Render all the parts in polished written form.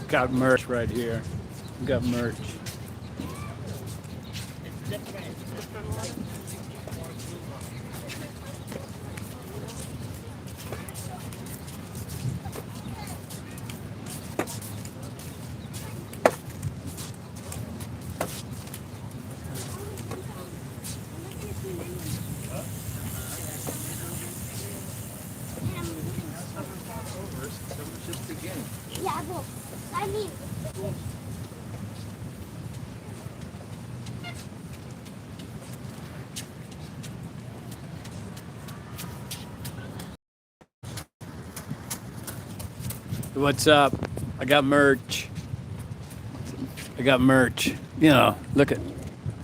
Got merch right here. We got merch. Yeah, well, I mean. What's up? I got merch. I got merch. You know, look at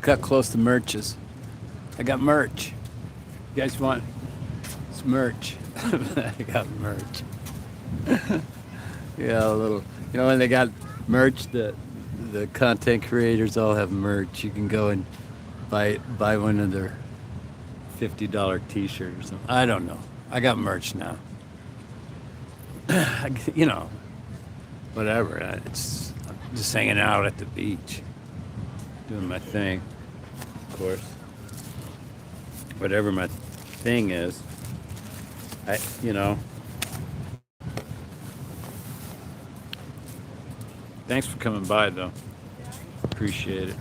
how close the merch is. I got merch. You guys want some merch? I got merch. Yeah, a little. You know, when they got merch, the content creators all have merch. You can go and buy one of their $50 T-shirt or something. I don't know. I got merch now. You know, whatever. I'm just hanging out at the beach, doing my thing. Of course, whatever my thing is, you know. Thanks for coming by, though. Appreciate it.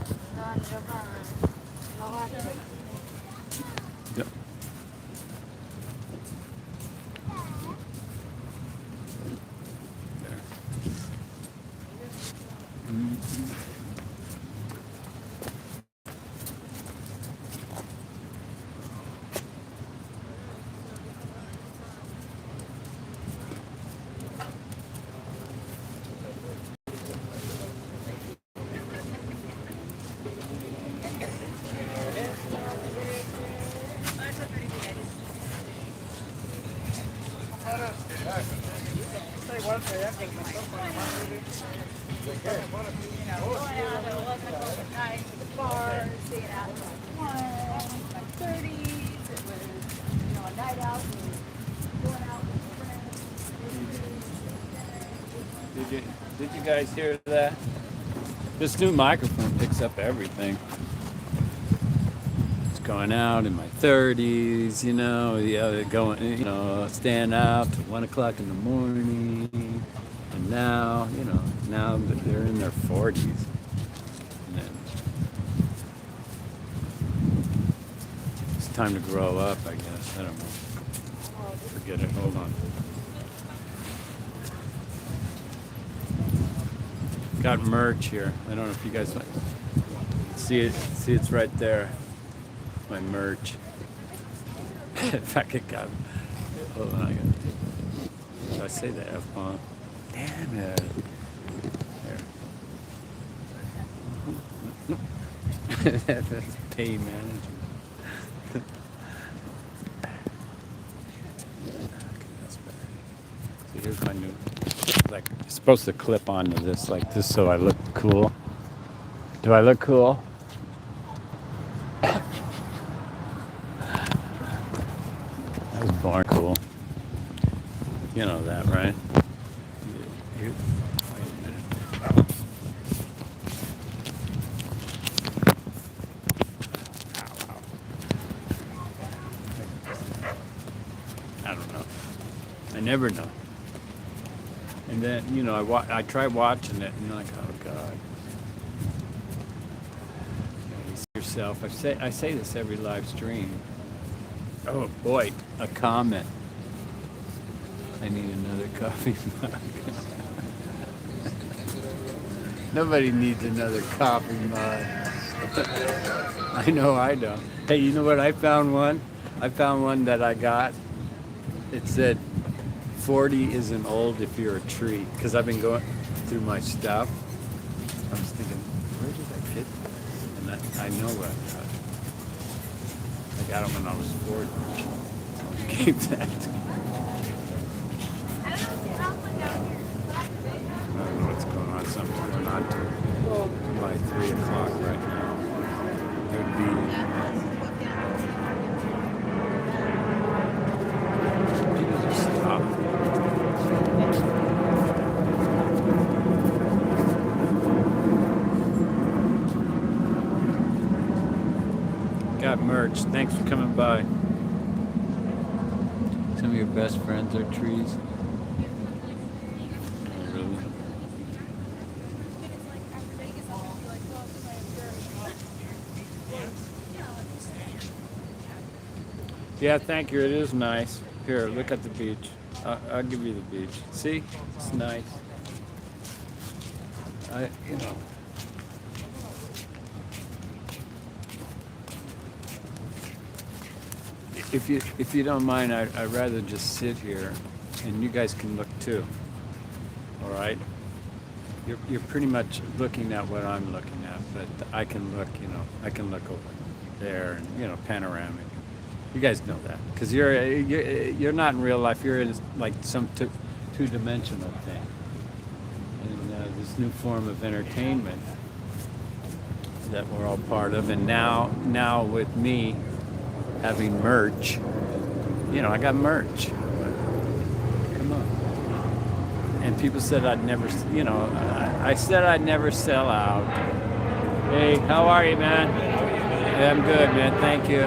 Yep. Did you guys hear that? This new microphone picks up everything. It's going out in my 30s, you know, going, you know, staying out till 1 o'clock in the morning. And now, you know, now they're in their 40s. And then it's time to grow up, I guess. I don't know. Forget it. Hold on. Got merch here. I don't know if you guys see it. See, it's right there. My merch. If I could got. Hold on. Did I say the F-bomb? Damn it. There. That's pay management. So here's my new. Like, it's supposed to clip onto this like this so I look cool. Do I look cool? That was born cool. You know that, right? Wait a minute. I don't know. I never know. And then, you know, I try watching it, and you're like, oh God. You see yourself. I say this every live stream. Oh boy, a comment. I need another coffee mug. Nobody needs another coffee mug. I know I don't. Hey, you know what? I found one. I found one that I got. It said, 40 isn't old if you're a tree. Because I've been going through my stuff. I was thinking, where did I fit this? And I know where I got it. I got it when I was 40. I gave that to me. I don't know what's going on. Something's going on till by 3 o'clock right now. There'd be... People just stop. Got merch. Thanks for coming by. Some of your best friends are trees. Oh, really? Yeah, thank you. It is nice. Here, look at the beach. I'll give you the beach. See? It's nice. You know. If you don't mind, I'd rather just sit here, and you guys can look too. All right. You're pretty much looking at what I'm looking at, but I can look. You know, I can look over there, and you know, panoramic. You guys know that because you're not in real life. You're in like some two-dimensional thing, and this new form of entertainment that we're all part of. And now with me having merch, you know, I got merch. Come on. And people said I'd never, you know, I said I'd never sell out. Hey, how are you, man? Yeah, I'm good, man. Thank you.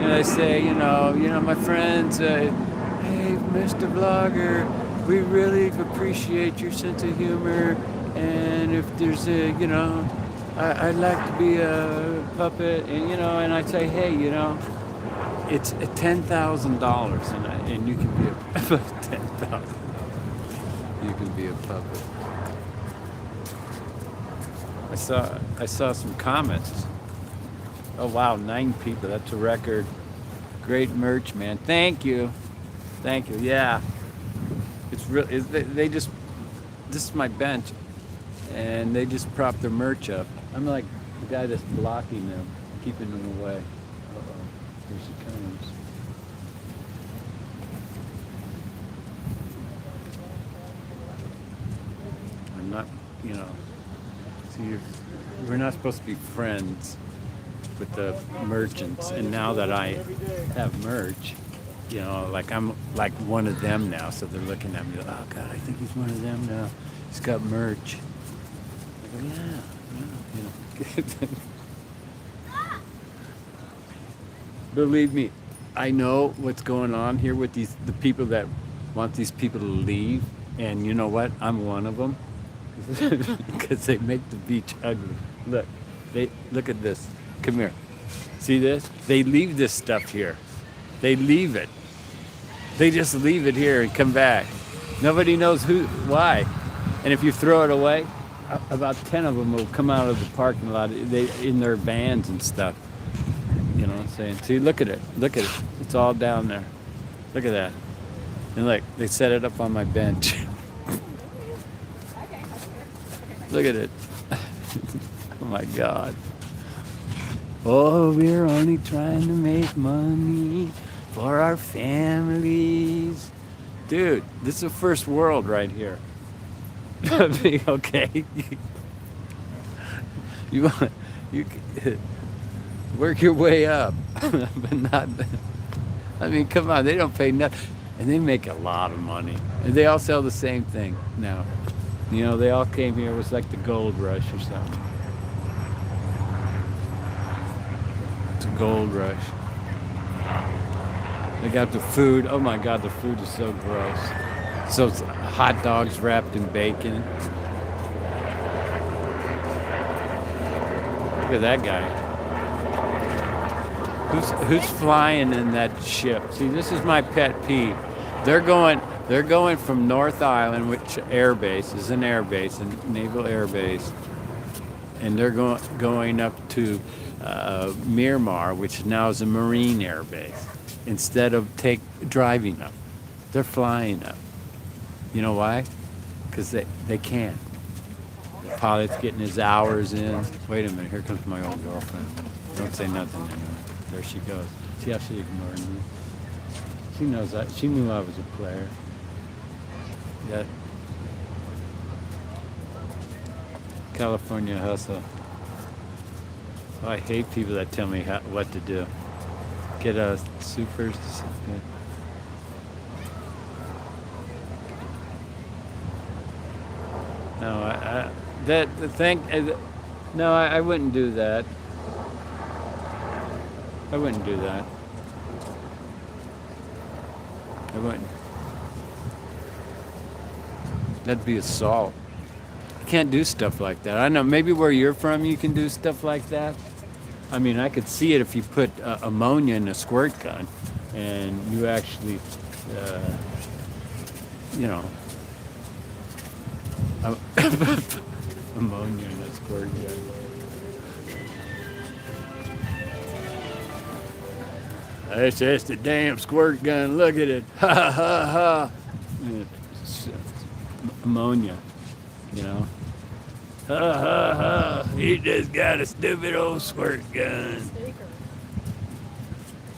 And I say, you know, my friends, hey, Mr. Vlogger, we really appreciate your sense of humor. And if there's a, you know, I'd like to be a puppet, and you know, and I say, hey, you know, it's $10,000, and you can be a $10,000. You can be a puppet. I saw some comments. Oh wow, 9 people. That's a record. Great merch, man. Thank you. Yeah, it's real. They just. This is my bench, and they just prop their merch up. I'm like the guy that's blocking them, keeping them away. Uh-oh, here she comes. I'm not, you know. See, we're not supposed to be friends with the merchants, and now that I have merch, you know, like I'm like one of them now, so they're looking at me like, oh God, I think he's one of them now. He's got merch. I go, yeah, you know. Believe me, I know what's going on here with the people that want these people to leave, and you know what? I'm one of them, because they make the beach ugly. Look at this. Come here. See this? They leave this stuff here. They leave it. They just leave it here and come back. Nobody knows why. And if you throw it away, about 10 of them will come out of the parking lot in their vans and stuff. You know what I'm saying? See, look at it. Look at it. It's all down there. Look at that. And look, they set it up on my bench. Look at it. Oh my God. Oh, we're only trying to make money for our families. Dude, this is the first world right here. Okay. You work your way up. But not, I mean, come on, they don't pay nothing. And they make a lot of money. And they all sell the same thing now. You know, they all came here, it was like the gold rush or something. Gold rush. They got the food. Oh my God, the food is so gross. So it's hot dogs wrapped in bacon. Look at that guy. Who's flying in that ship? See, this is my pet peeve. They're going from North Island, which air base is an air base, a naval air base, and they're going up to Miramar, which now is a Marine Air Base, instead of driving up. They're flying up. You know why? Because they can. The pilot's getting his hours in. Wait a minute, here comes my old girlfriend. Don't say nothing anymore. There she goes. See how she ignored me? She knows that. She knew I was a player. That California hustle. Oh, I hate people that tell me what to do. Get a super. No, No, I wouldn't do that. I wouldn't do that. I wouldn't. That'd be assault. You can't do stuff like that. I know maybe where you're from you can do stuff like that. I mean, I could see it if you put ammonia in a squirt gun and you actually, you know, ammonia in a squirt gun. It's just a damn squirt gun. Look at it. Ha ha ha. It's ammonia, you know. Ha ha ha. He just got a stupid old squirt gun.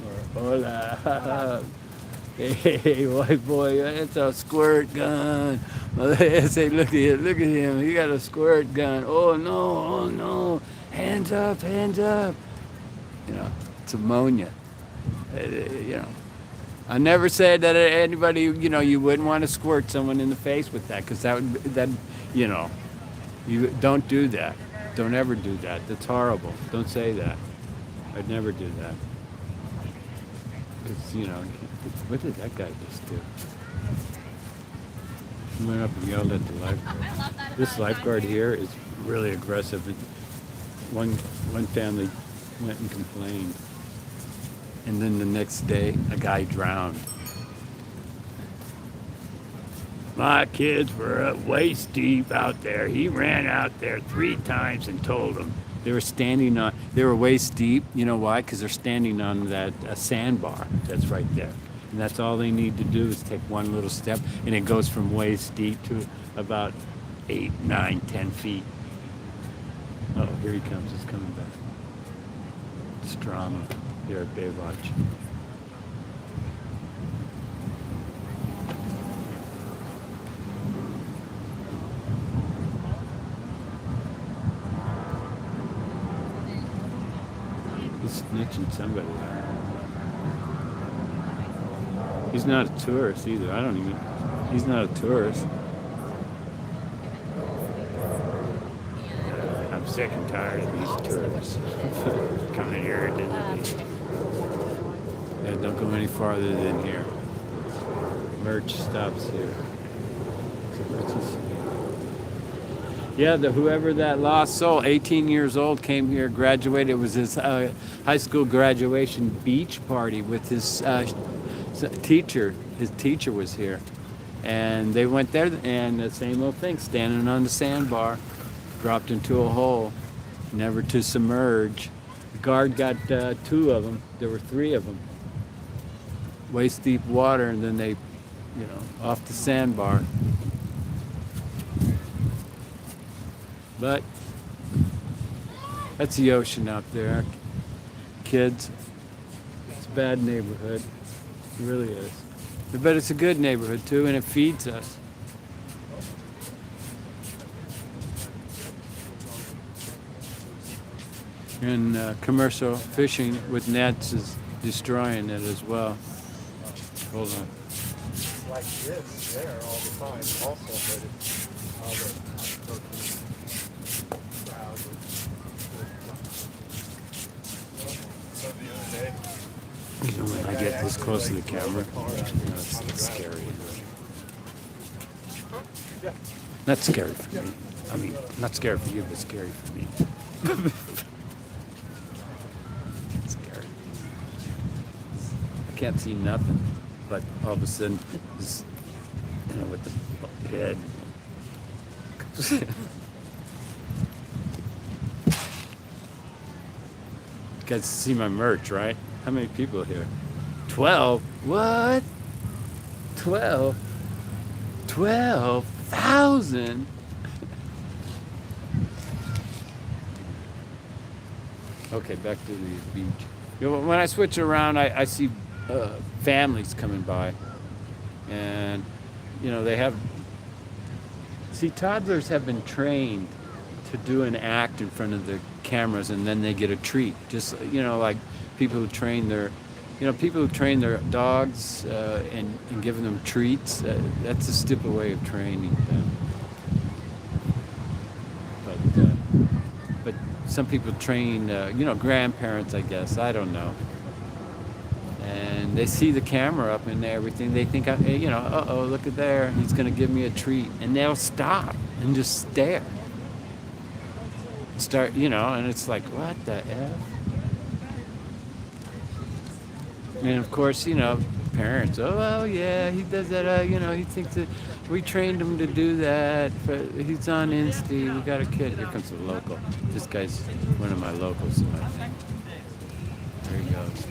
Or hola. Ha, ha. Hey, white boy, it's a squirt gun. They say, look at him. He got a squirt gun. Oh no. Hands up. You know, it's ammonia. You know, I never said that anybody, you know, you wouldn't want to squirt someone in the face with that, because you know, you don't do that. Don't ever do that. That's horrible. Don't say that. I'd never do that. Because, you know, what did that guy just do? He went up and yelled at the lifeguard. This lifeguard here is really aggressive. One family went and complained. And then the next day, a guy drowned. My kids were waist deep out there. He ran out there 3 times and told them. They were waist deep. You know why? Because they're standing on that sandbar that's right there. And that's all they need to do is take one little step, and it goes from waist deep to about 8, 9, 10 feet. Oh, here he comes. He's coming back. It's drama here at Baywatch. He's snitching somebody out. He's not a tourist either. He's not a tourist. I'm sick and tired of these tourists coming here to the yeah, don't go any farther than here. Merch stops here. Yeah, whoever that lost soul, 18 years old, came here, graduated. It was his high school graduation beach party with his teacher. His teacher was here. And they went there, and the same old thing, standing on the sandbar, dropped into a hole, never to submerge. The guard got 2 of them. There were 3 of them. Waist deep water, and then they, you know, off the sandbar. But that's the ocean out there, kids. It's a bad neighborhood. It really is. But it's a good neighborhood too, and it feeds us. And commercial fishing with nets is destroying it as well. Hold on. It's like this there all the time also, but it's all the so the other day. You know, when I get this close to the camera, you know, it's scary. Not scary for me. I mean, not scary for you, but scary for me. It's scary. I can't see nothing, but all of a sudden, this, you know, with the head. You guys see my merch, right? How many people here? 12? What? 12? 12,000? Okay, back to the beach. You know, when I switch around, I see families coming by. And, you know, they have... See, toddlers have been trained to do an act in front of the cameras, and then they get a treat. Just, you know, like people who train their dogs and giving them treats. That's a stupid way of training them. some people train, grandparents, I guess. I don't know. And they see the camera up and everything. They think, uh-oh, look at there. He's going to give me a treat. And they'll stop and just stare. Start, and it's like, what the F? And of course, parents, oh, well, yeah, he does that, he thinks that we trained him to do that, but he's on Insta, we got a kid. Here comes the local. This guy's one of my locals, I think. There he goes.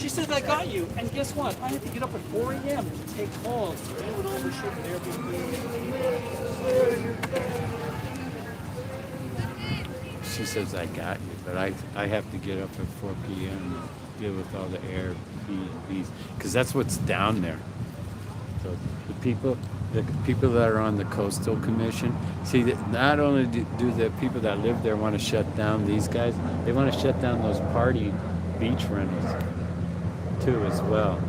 She says, I got you. And guess what? I had to get up at 4 a.m. to take calls. They would always show their She says, I got you, but I have to get up at 4 p.m. and deal with all the Airbnbs, because that's what's down there. So the people that are on the Coastal Commission, see, that not only do the people that live there want to shut down these guys, they want to shut down those party beach rentals too as well.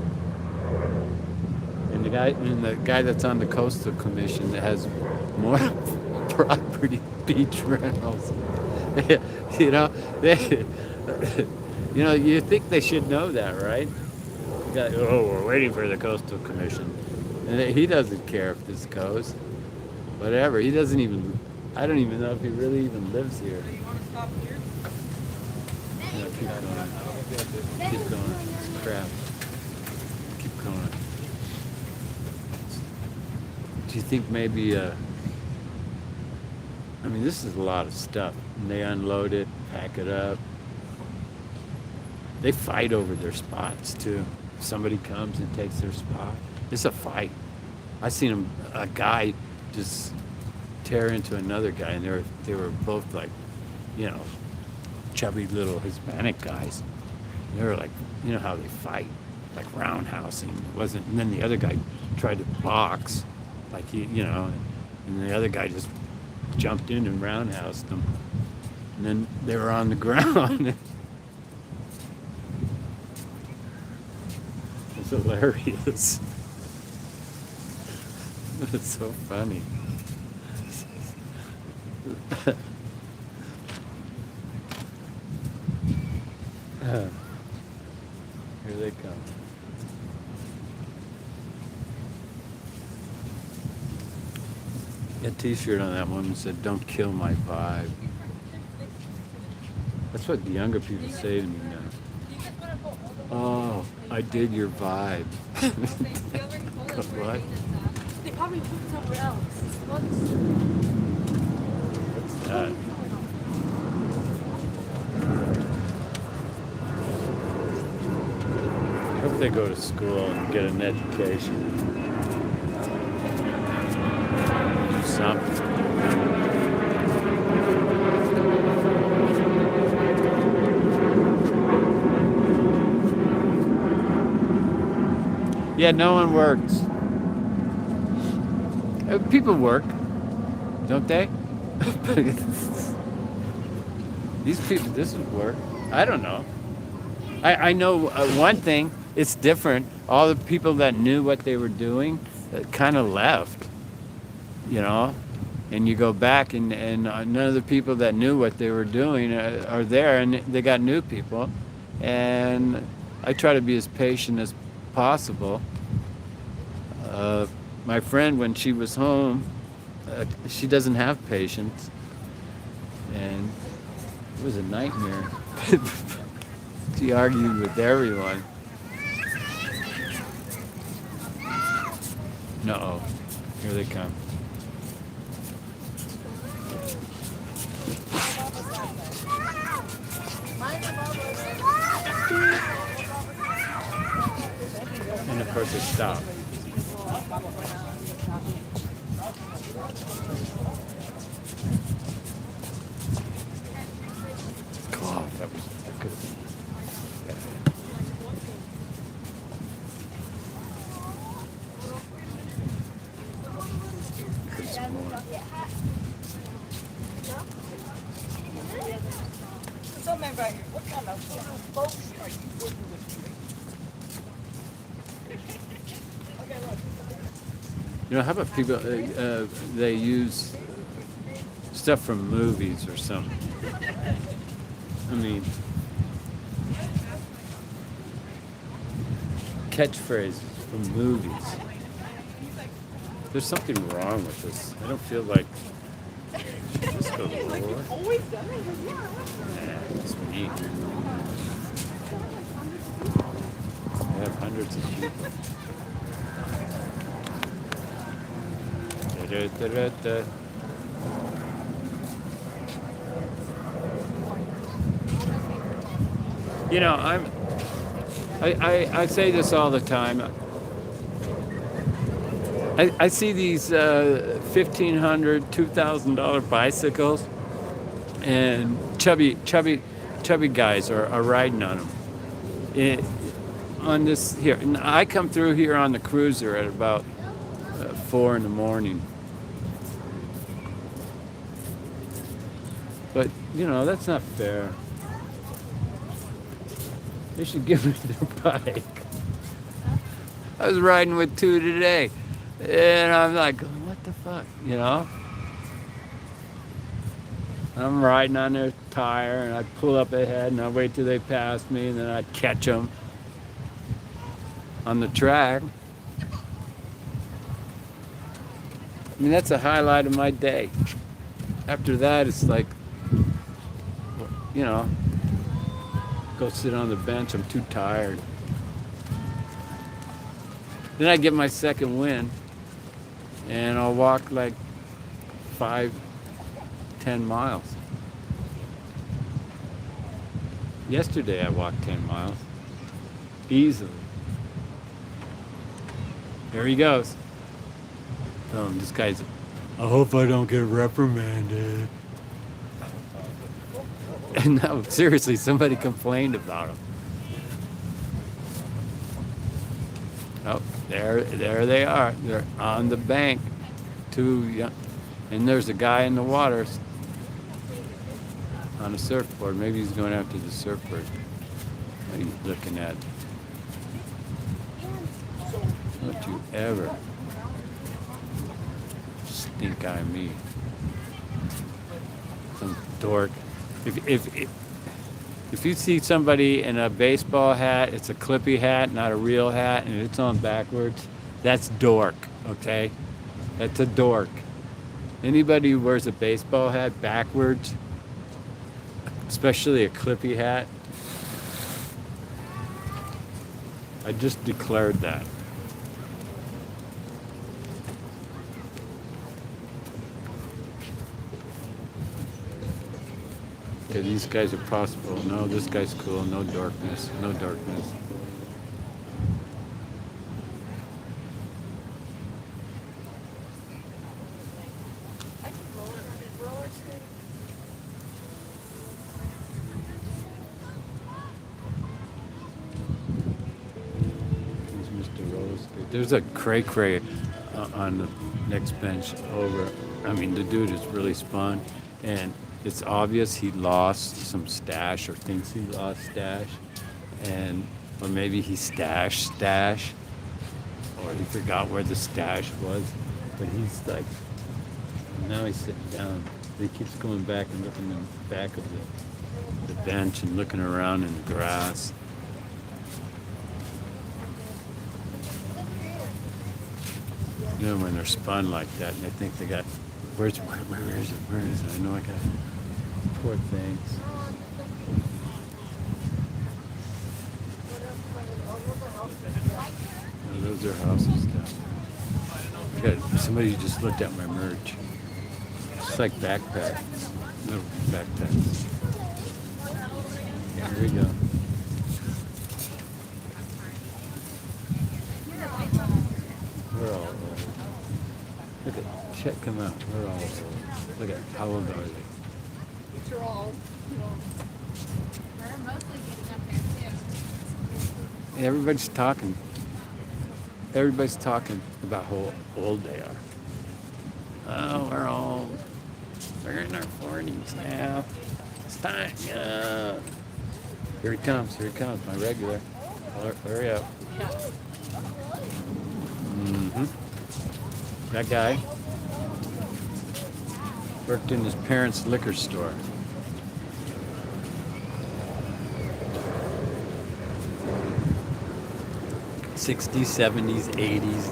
And the guy that's on the Coastal Commission that has more property beach rentals. You think they should know that, right? We're waiting for the Coastal Commission. And he doesn't care if this goes. Whatever. I don't even know if he really even lives here. Yeah, keep going. Keep going. It's crap. Keep going. Do you think maybe, this is a lot of stuff. And they unload it, pack it up. They fight over their spots too. If somebody comes and takes their spot, it's a fight. I seen a guy just tear into another guy, and they were both like, chubby little Hispanic guys. They were like, how they fight, like roundhousing. It wasn't, and then the other guy tried to box, like and the other guy just jumped in and roundhoused them, and then they were on the ground. It's hilarious. It's so funny. Here they come. A t-shirt on that one said, "Don't kill my vibe." That's what the younger people say to me now. Oh, I did your vibe. What? They probably put it somewhere else. What's that? I hope they go to school and get an education. Do something. Yeah, no one works. People work, don't they? These people, this would work. I don't know. I know one thing, it's different. All the people that knew what they were doing kind of left, and you go back and none of the people that knew what they were doing are there, and they got new people. And I try to be as patient as possible. My friend, when she was home, she doesn't have patience, and it was a nightmare. She argued with everyone. No, here they come. And of course it stopped. God, that could have been. So, man, right here, what kind of folks are you working with? How about people, they use stuff from movies or something. I mean, catchphrases from movies. There's something wrong with this. I don't feel like. Let's go to the Lord. Always done it. Yeah. Nah, it's me. I have hundreds of people. Da-da-da-da-da. You know, I say this all the time. I see these $1,500, $2,000 bicycles, and chubby guys are riding on them. On this here, and I come through here on the cruiser at about 4 in the morning. But you know, that's not fair. They should give me their bike. I was riding with two today, and I'm like, what the fuck, you know? I'm riding on their tire, and I pull up ahead, and I wait till they pass me, and then I catch them on the track. I mean, that's a highlight of my day. After that, it's like, you know, go sit on the bench. I'm too tired. Then I get my second win, and I'll walk like 5-10 miles. Yesterday I walked 10 miles. Easily. There he goes. This guy's, I hope I don't get reprimanded. And no, seriously, somebody complained about him. Oh, there they are. They're on the bank. And there's a guy in the water on a surfboard. Maybe he's going after the surfboard. What are you looking at? Don't you ever stink eye me. Some dork. If you see somebody in a baseball hat, it's a clippy hat, not a real hat, and it's on backwards, that's dork, okay? That's a dork. Anybody who wears a baseball hat backwards, especially a clippy hat, I just declared that. Okay, these guys are possible. No, this guy's cool. No darkness. No darkness. There's Mr. Roller Skate. There's a Cray on the next bench over. I mean, the dude is really spun, and it's obvious he lost some stash or thinks he lost stash, or maybe he stashed stash, or he forgot where the stash was. But he's like, now he's sitting down. He keeps going back and looking in the back of the bench and looking around in the grass. You know, when they're spun like that, and they think they got, where is it? I know I got it. Poor things. Oh, those are houses down. Somebody just looked at my merch. It's like backpacks. Little backpacks. Here we go. We're all old. Look at, check them out. We're all old. Look at, how old are they? They're all, We're mostly getting up there too. Everybody's talking. Everybody's talking about how old they are. Oh, we're old. We're in our 40s now. It's time. Yeah. Here he comes. Here he comes. My regular. Hurry up. Mm-hmm. That guy. Worked in his parents' liquor store. '60s, '70s, '80s,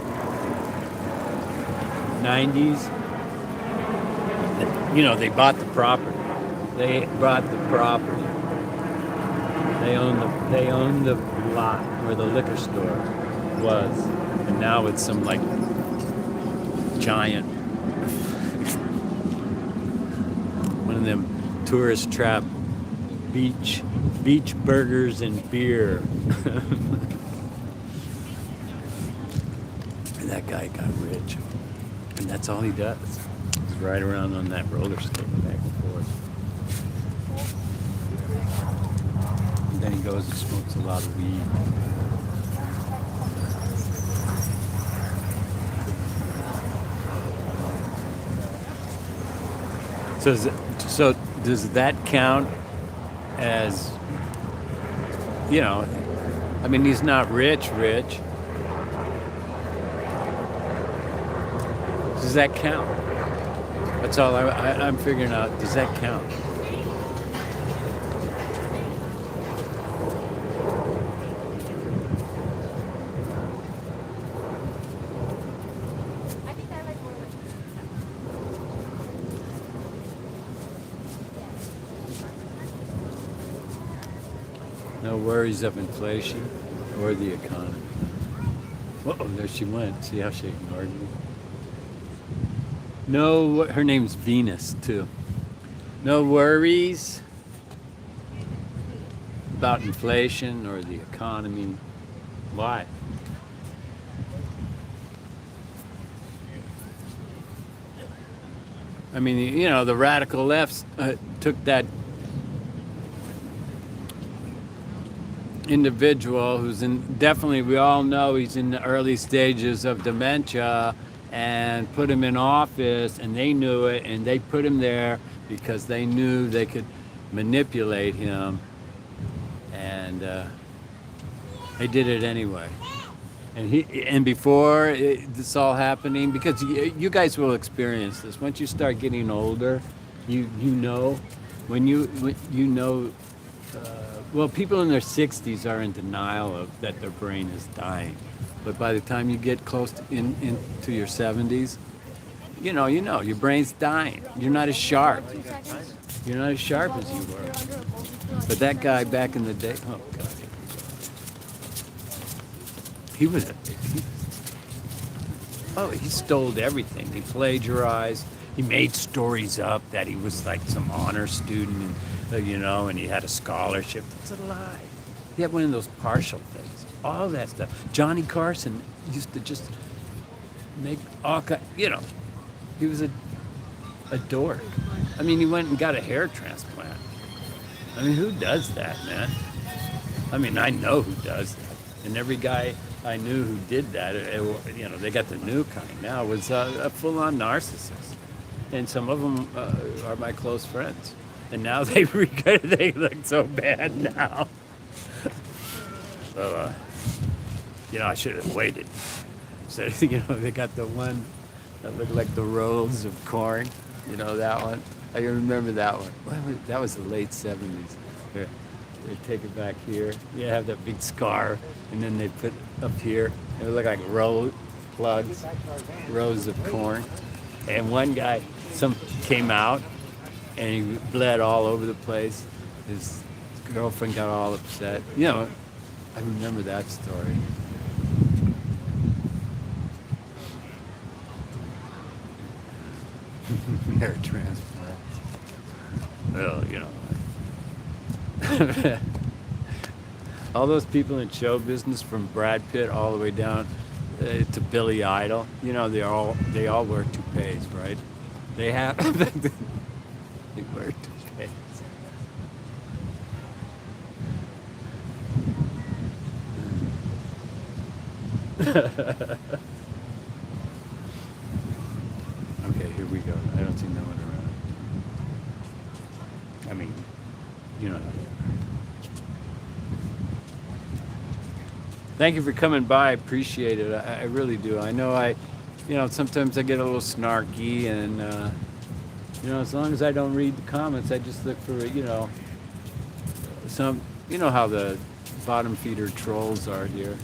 '90s. You know, they bought the property. They bought the property. They own the lot where the liquor store was, and now it's some like giant one of them tourist trap beach burgers and beer. And that guy got rich, and that's all he does. He's ride around on that roller skate back and forth. And then he goes and smokes a lot of weed. So does that count as, you know, I mean, he's not rich. Does that count? That's all I'm figuring out. Does that count? I think I like more like No worries of inflation or the economy. Uh-oh, there she went. See how she ignored me? No, her name's Venus, too. No worries about inflation or the economy. Why? I mean, you know, the radical left took that individual who's definitely, we all know he's in the early stages of dementia, and put him in office, and they knew it, and they put him there because they knew they could manipulate him, and they did it anyway. And before this all happening, because you guys will experience this once you start getting older, you know, when you know. Well, people in their 60s are in denial of that their brain is dying. But by the time you get close into your 70s, you know, your brain's dying. You're not as sharp. You're not as sharp as you were. But that guy back in the day, oh God. He stole everything. He plagiarized. He made stories up that he was like some honor student, you know, and he had a scholarship. It's a lie. He had one of those partial things. All that stuff. Johnny Carson used to just make all kinds, you know, he was a dork. I mean, he went and got a hair transplant. I mean, who does that, man? I mean, I know who does that. And every guy I knew who did that, you know, they got the new kind now, was a full-on narcissist. And some of them are my close friends. And now they look so bad now. So, you know, I should have waited. So, you know, they got the one that looked like the rolls of corn. You know that one? I remember that one. That was the late 70s. Here, they take it back here. You have that big scar, and then they put up here. It looked like plugs, rows of corn. And one guy, came out, and he bled all over the place. His girlfriend got all upset. You know, I remember that story. Hair transplant. Well, you know. All those people in show business, from Brad Pitt all the way down to Billy Idol, you know, they all wear toupees, right? They have they wear toupees. Okay, here we go. I don't see no one around. I mean, you know. Thank you for coming by. I appreciate it. I really do. I know you know, sometimes I get a little snarky, and You know, as long as I don't read the comments, I just look for, some, you know how the bottom feeder trolls are here.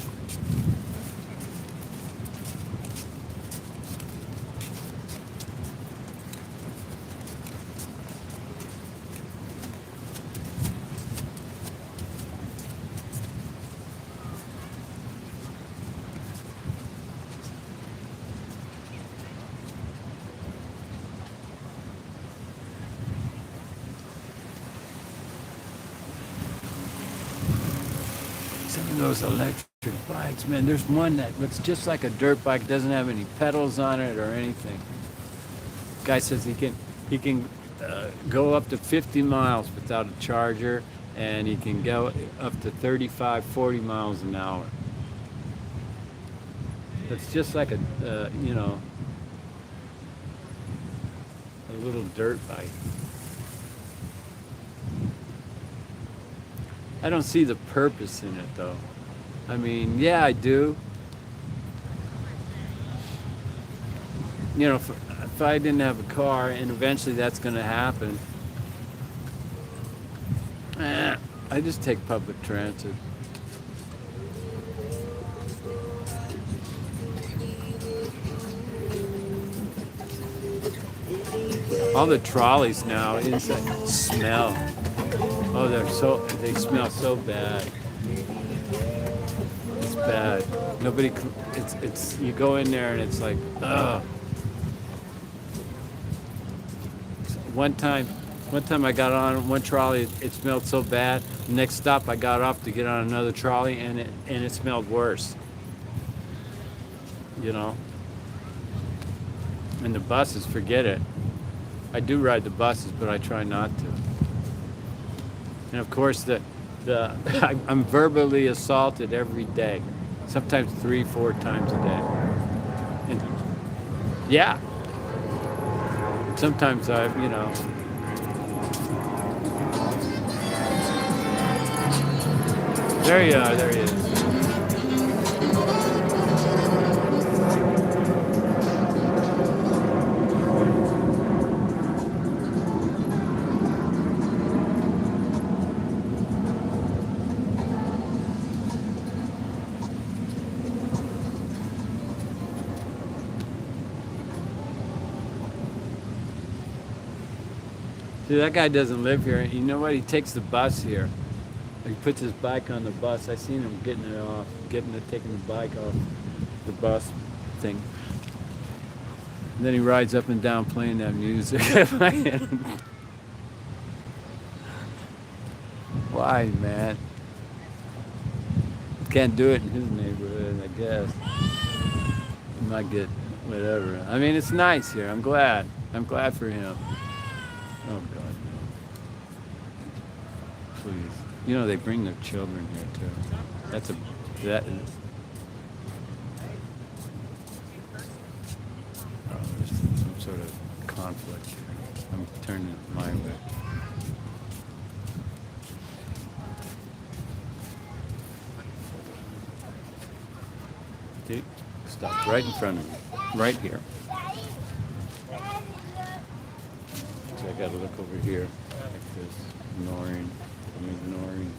Some of those electric bikes, man, there's one that looks just like a dirt bike, doesn't have any pedals on it or anything. Guy says he can go up to 50 miles without a charger, and he can go up to 35, 40 miles an hour. It's just like a little dirt bike. I don't see the purpose in it, though. I mean, yeah, I do. You know, if I didn't have a car, and eventually that's going to happen, I just take public transit. All the trolleys now inside smell. Oh, they smell so bad. It's bad. Nobody, it's you go in there and it's like, ugh. One time I got on one trolley, it smelled so bad. The next stop I got off to get on another trolley, and it smelled worse. You know? And the buses, forget it. I do ride the buses, but I try not to. And of course, I'm verbally assaulted every day, sometimes 3-4 times a day. And yeah. Sometimes there you are, there he is. See, that guy doesn't live here. You know what? He takes the bus here. He puts his bike on the bus. I seen him taking the bike off the bus thing. And then he rides up and down playing that music. Why, man? Can't do it in his neighborhood, I guess. He might get whatever. I mean, it's nice here. I'm glad. I'm glad for him. Oh, God. Please. You know, they bring their children here, too. That is... Oh, there's some sort of conflict here. I'm turning it my way. Dude, stop right in front of me. Right here. So I gotta look over here like this, ignoring, I'm ignoring.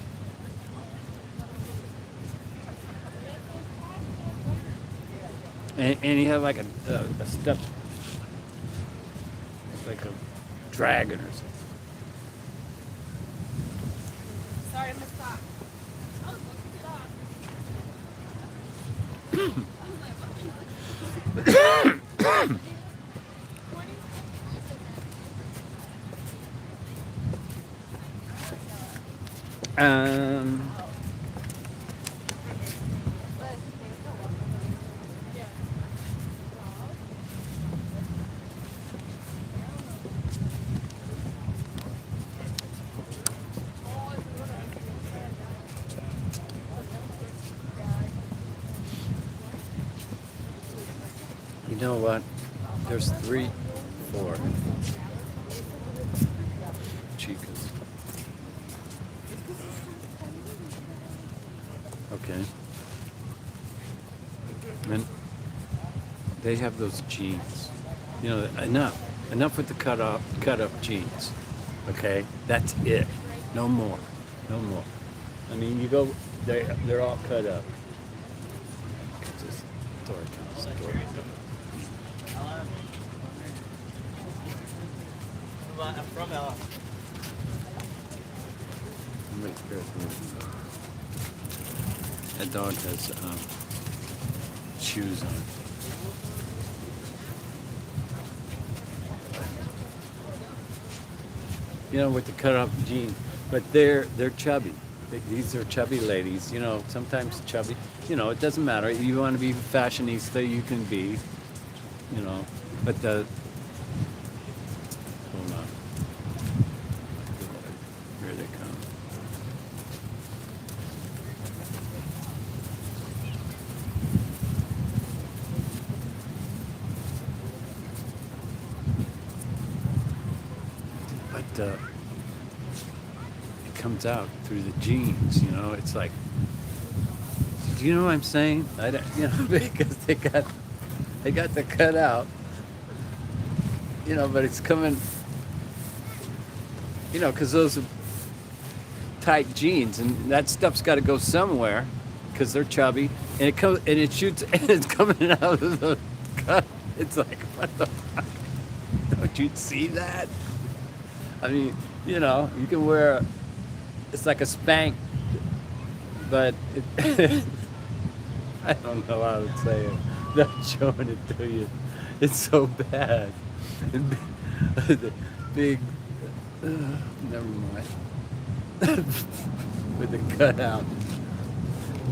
And you have like a step, it's like a dragon or something. Sorry, I'm stop. I was looking to stop. You know what? There's 3, 4 chicas. Okay. And they have those jeans. You know, enough. Enough with the cut up jeans. Okay, that's it. No more. No more. I mean, you go. They're all cut up. It's just Dork. I'm from LA. That dog has shoes on. You know, with the cut off jeans, but they're chubby. These are chubby ladies. You know, sometimes chubby. You know, it doesn't matter. You want to be fashionista, you can be. You know, but the hold on. Here they come. But it comes out through the jeans, you know. It's like, do you know what I'm saying? I don't, you know, because they got the cut out, you know, but it's coming, you know, because those are tight jeans, and that stuff's got to go somewhere, because they're chubby, and it comes and it shoots, and it's coming out of the cut. It's like, what the fuck? Don't you see that? I mean, you know, you can wear, it's like a Spank, but it, I don't know how to say it. Not showing it to you. It's so bad. And the big, never mind. With the cutout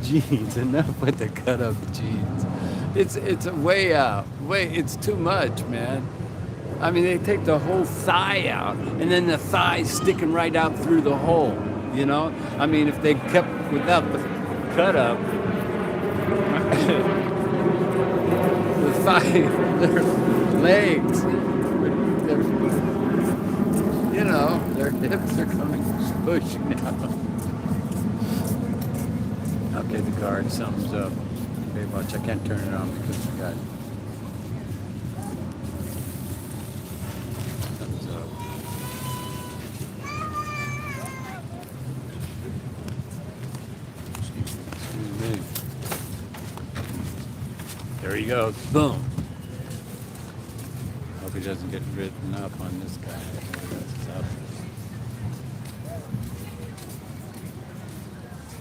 jeans, enough with the cut up jeans. It's a way out. It's too much, man. I mean, they take the whole thigh out, and then the thigh's sticking right out through the hole, you know? I mean, if they kept without the cut up, the thigh, their legs, their, you know, their hips are coming, pushing out. Okay, the card, something's up. Baywatch, I can't turn it on because we got there he goes. Boom. Hope he doesn't get written up on this guy.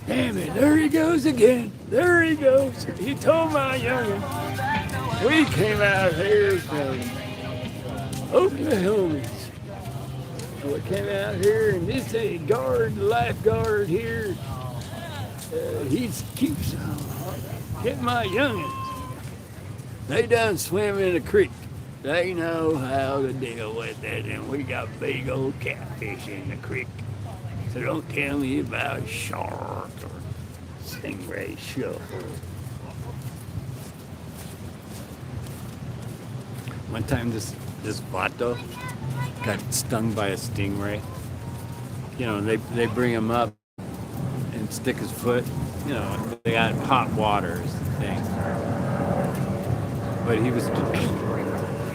Damn it, there he goes again. There he goes. He told my youngin'. We came out here from Oklahoma. We came out here, and this lifeguard here, he keeps getting my youngins. They done swim in a creek. They know how to deal with it, and we got big old catfish in the creek. So don't tell me about shark or stingray shuffle. One time this vato got stung by a stingray. You know, they bring him up and stick his foot. You know, they got hot water is the thing. But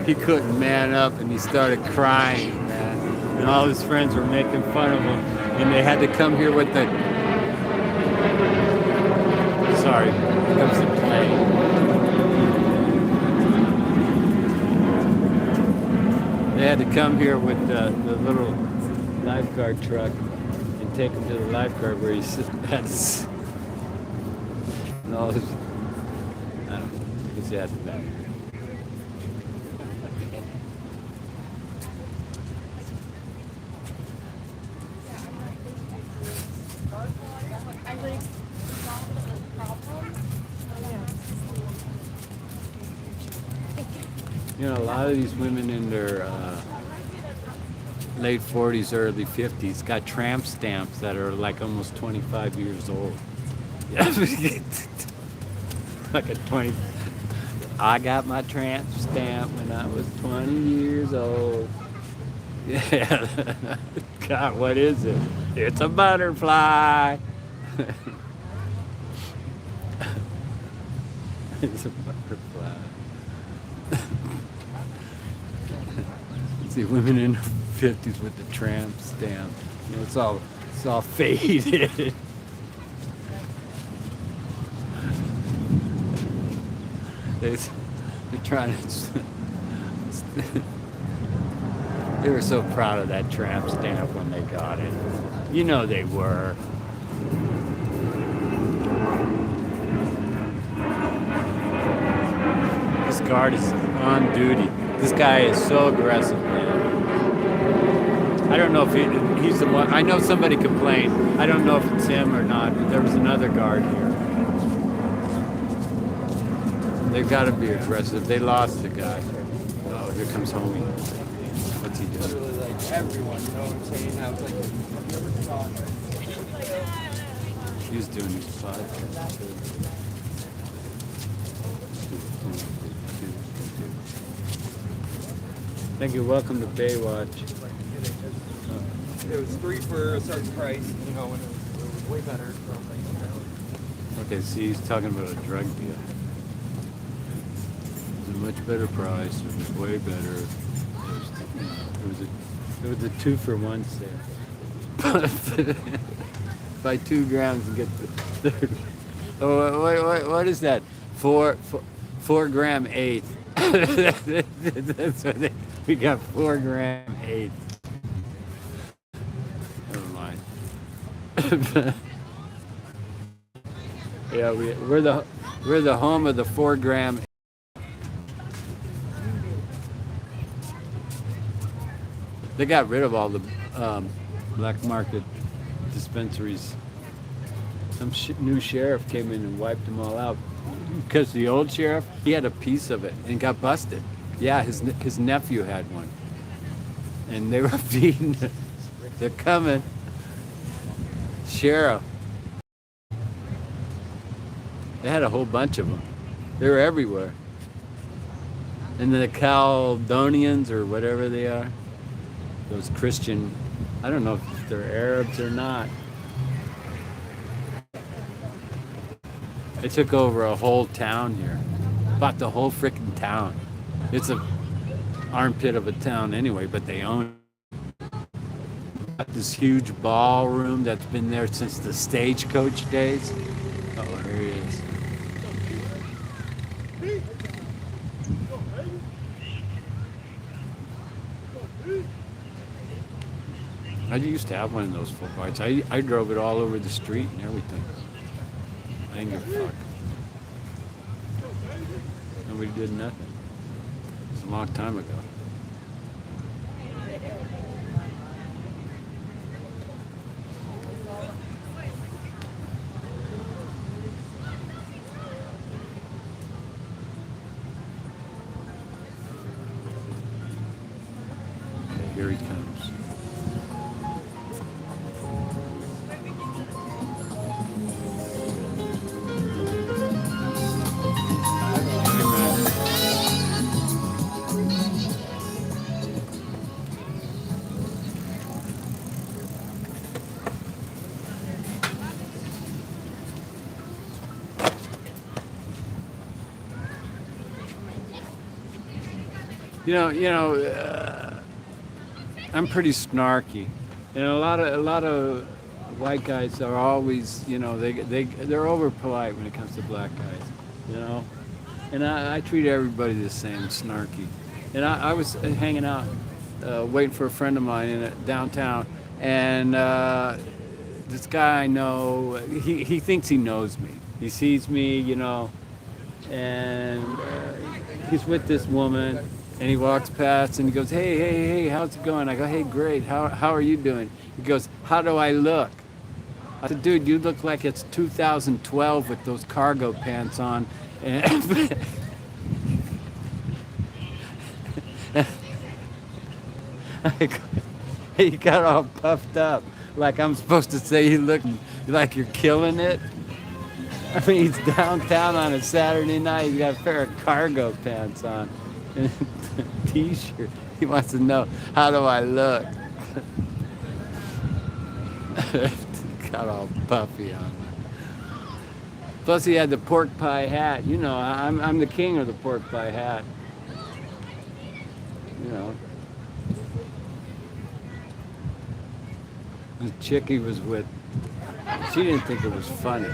he couldn't man up, and he started crying, man. And all his friends were making fun of him, and they had to come here with the. Sorry, here comes the plane. They had to come here with the little lifeguard truck and take him to the lifeguard where he had and all his. I don't know. I guess he had the back. You know, a lot of these women in their late 40s, early 50s got tramp stamps that are like almost 25 years old. Like a 20. I got my tramp stamp when I was 20 years old. Yeah. God, what is it? It's a butterfly. It's a butterfly. See women in their 50s with the tramp stamp. You know, it's all faded. They're trying to. They were so proud of that tramp stamp when they got it. You know they were. This guard is on duty. This guy is so aggressive, man. I don't know if he's the one. I know somebody complained. I don't know if it's him or not, but there was another guard here. They've got to be aggressive. They lost the guy. Oh, here comes homie. What's he doing? Literally like everyone, you know what I'm saying? I was like, have you ever saw He was doing his podcast. Thank you. Welcome to Baywatch. it was 3 for a certain price, you know, and it was way better. So I'm like, Okay, see, he's talking about a drug deal. It was a much better price. It was way better. It was a 2-for-1 sale. Buy 2 grams and get the third. Oh, what is that? 4 gram eighth. That's what we got 4 gram eighth. Never mind. Yeah, we're the home of the 4 gram. They got rid of all the black market dispensaries. Some new sheriff came in and wiped them all out because the old sheriff, he had a piece of it and got busted. Yeah, his nephew had one, and they were feeding it. They're coming, sheriff. They had a whole bunch of them. They were everywhere. And the Caledonians or whatever they are, those Christian, I don't know if they're Arabs or not. They took over a whole town here. Bought the whole frickin' town. It's a armpit of a town anyway, but they own it. Got this huge ballroom that's been there since the stagecoach days. Oh, here he is. I used to have one of those full bikes. I drove it all over the street and everything. I didn't give a fuck. Nobody did nothing. It's a long time ago. Okay, here he comes. I'm pretty snarky, and a lot of white guys are always, they're over polite when it comes to black guys, and I treat everybody the same, snarky. And I was hanging out, waiting for a friend of mine in downtown, and this guy I know, he thinks he knows me. He sees me, and he's with this woman. And he walks past and he goes, hey, how's it going? I go, hey, great. How are you doing? He goes, how do I look? I said, dude, you look like it's 2012 with those cargo pants on. And he got all puffed up, like I'm supposed to say you look like you're killing it. I mean, he's downtown on a Saturday night. He's got a pair of cargo pants on. And a t-shirt. He wants to know, how do I look? Got all puffy on. Plus he had the pork pie hat. I'm the king of the pork pie hat. The chick he was with, she didn't think it was funny.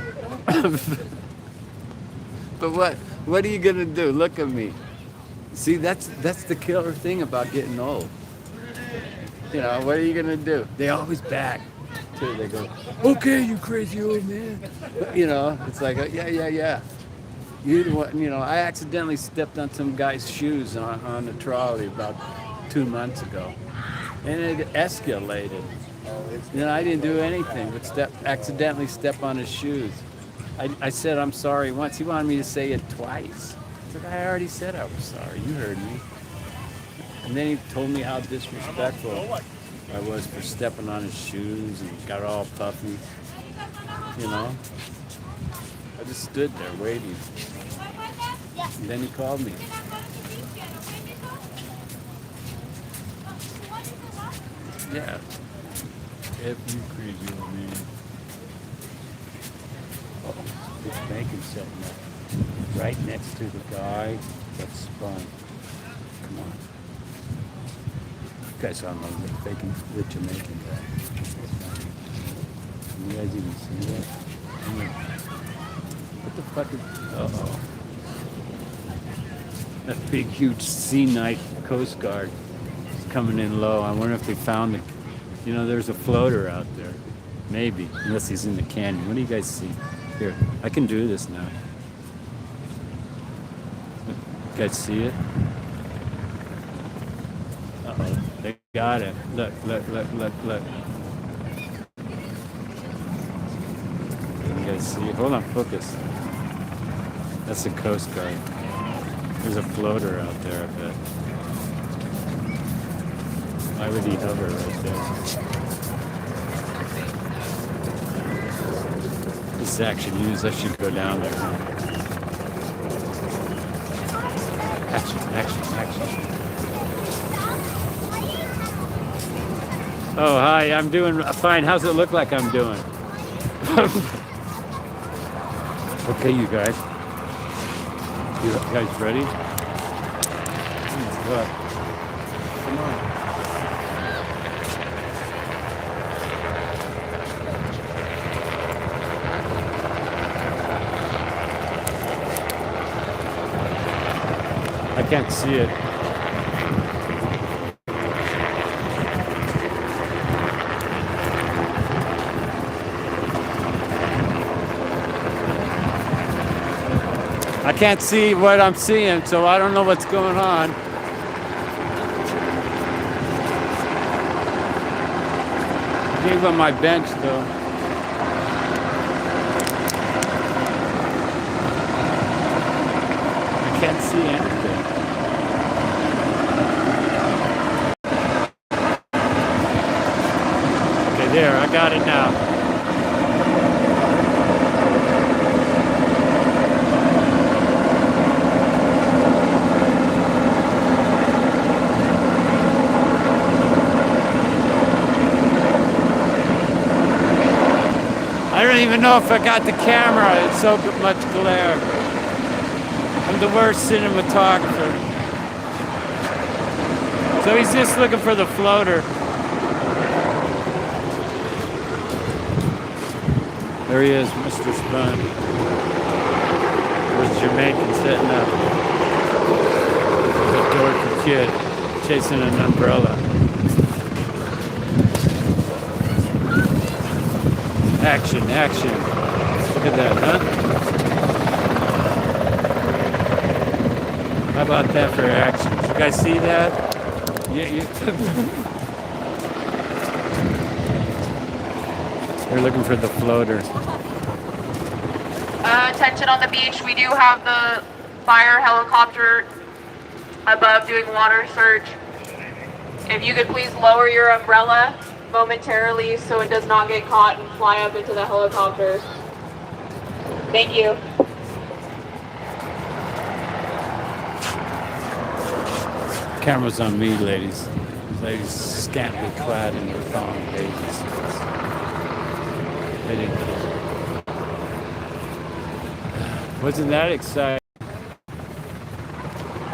But what are you gonna do? Look at me. See, that's the killer thing about getting old. You know, what are you gonna do? They always back. Too. They go, okay, you crazy old man. You know, it's like, yeah. You know, I accidentally stepped on some guy's shoes on a trolley about 2 months ago, and it escalated. You know, I didn't do anything but accidentally step on his shoes. I said I'm sorry once. He wanted me to say it twice. I said, I already said I was sorry. You heard me. And then he told me how disrespectful I was for stepping on his shoes and got all puffy. You know? I just stood there waiting. And then he called me. Yeah. If you crazy old man. Oh, this bacon setting up right next to the guy that spun. Come on. You guys saw him on the bacon, the Jamaican guy. Can you guys even see that? I mean, what the fuck is... Uh-oh. That big, huge sea knight Coast Guard is coming in low. I wonder if they found the... You know, there's a floater out there. Maybe, unless he's in the canyon. What do you guys see? Here, I can do this now. You guys see it? Uh-oh, they got it. Look. You guys see it? Hold on, focus. That's the Coast Guard. There's a floater out there, I bet. Why would he hover right there? This is action news. I should go down there. Action. Oh, hi. I'm doing fine. How's it look like I'm doing? Okay, you guys. You guys ready? What? Come on. I can't see it. I can't see what I'm seeing, so I don't know what's going on. I gave up my bench, though. I can't see anything. Okay, there, I got it now. I don't even know if I got the camera. It's so much glare. I'm the worst cinematographer. So he's just looking for the floater. There he is, Mr. Spun. Where's Jamaican setting up? The Dork kid chasing an umbrella. Action. Look at that, huh? How about that for action? You guys see that? Yeah. They're looking for the floater. Attention on the beach. We do have the fire helicopter above doing water search. If you could please lower your umbrella momentarily so it does not get caught and fly up into the helicopter. Thank you. Camera's on me, ladies. Ladies scantily clad in their thong baby suits. They didn't care. Wasn't that exciting?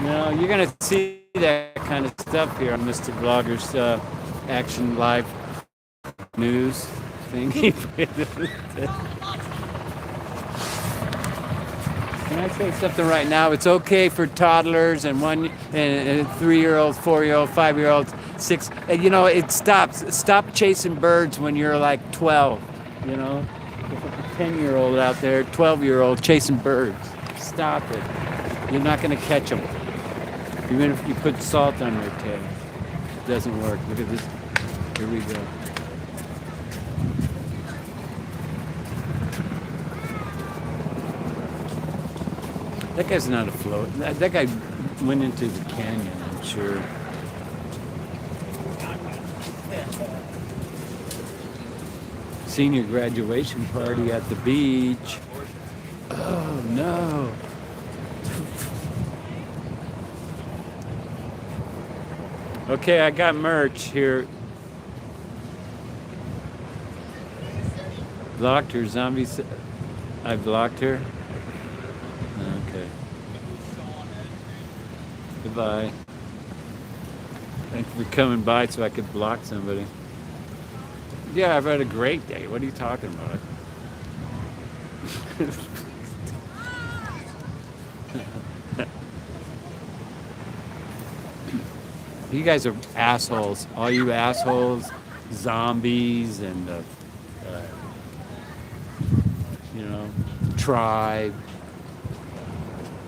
No, you're gonna see that kind of stuff here on Mr. Vlogger's Action Live news thing. Can I say something right now? It's okay for toddlers and 3-year-olds, 4-year-olds, 5-year-olds, 6. And you know, it stops. Stop chasing birds when you're like 12. You know, there's like a 10-year-old out there, 12-year-old chasing birds. Stop it. You're not gonna catch them. Even if you put salt on their tail, it doesn't work. Look at this. Here we go. That guy's not afloat. That guy went into the canyon, I'm sure. Senior graduation party at the beach. Oh no. Okay, I got merch here. Blocked her, zombies. I blocked her. Okay. Goodbye. Thank you for coming by so I could block somebody. Yeah, I've had a great day. What are you talking about? You guys are assholes. All you assholes, zombies, and you know, tribe,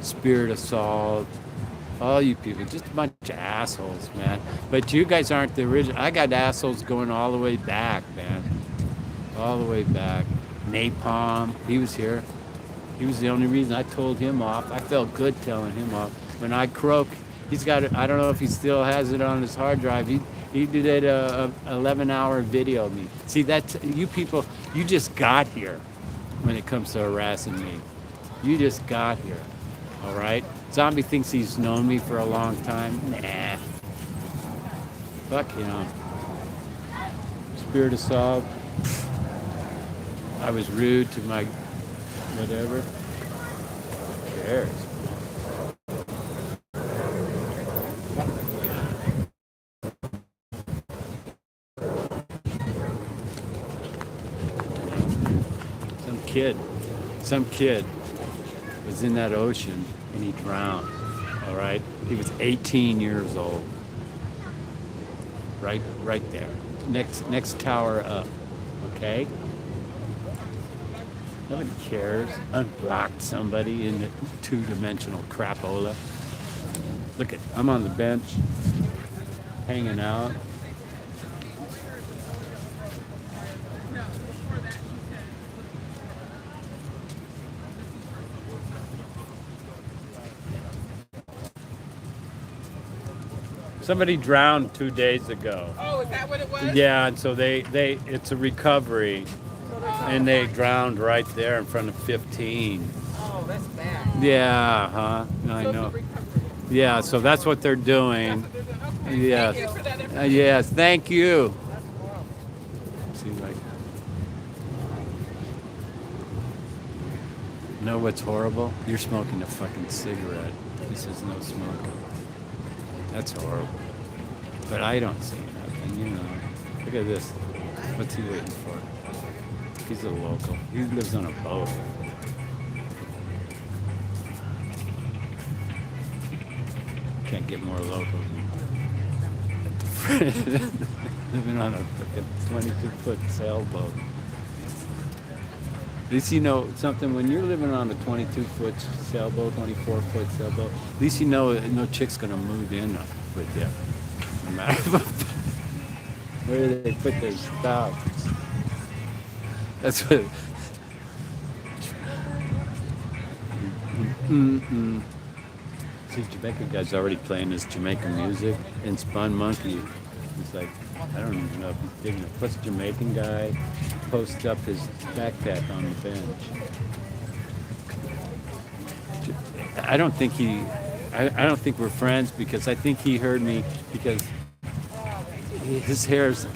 spirit assault. All you people, just a bunch of assholes, man. But you guys aren't the original. I got assholes going all the way back, man. All the way back. Napalm, he was here. He was the only reason I told him off. I felt good telling him off. When I croak, he's got it. I don't know if he still has it on his hard drive. He did a 11-hour video of me. See, that's you people. You just got here when it comes to harassing me. You just got here. All right. Zombie thinks he's known me for a long time. Nah. Fuck him. Spirit assault. I was rude to my whatever. Who cares? Some kid was in that ocean and he drowned. All right, he was 18 years old. Right there, next tower up. Okay. Nobody cares. Unblocked somebody in the two-dimensional crapola. Look at, I'm on the bench, hanging out. Somebody drowned 2 days ago. Oh, is that what it was? Yeah, and so it's a recovery, and they drowned right there in front of 15. Oh, that's bad. Yeah, huh? I know. Yeah, so that's what they're doing. Okay. Yes. Thank you for that information. Yes, thank you. See, like, know what's horrible? You're smoking a fucking cigarette. This is no smoking. That's horrible. But I don't see nothing, you know. Look at this. What's he waiting for? He's a local. He lives on a boat. Can't get more local. Living on a fucking 22-foot sailboat. At least you know something, when you're living on a 22-foot sailboat, 24-foot sailboat, at least you know no chick's gonna move in with you. No matter where they put their stuff. That's what. See, Jamaican guy's already playing his Jamaican music, and Spun Monkey. He's like, I don't even know if he's digging it. Plus, Jamaican guy posts up his backpack on the bench. I don't think I don't think we're friends, because I think he heard me because his hair's,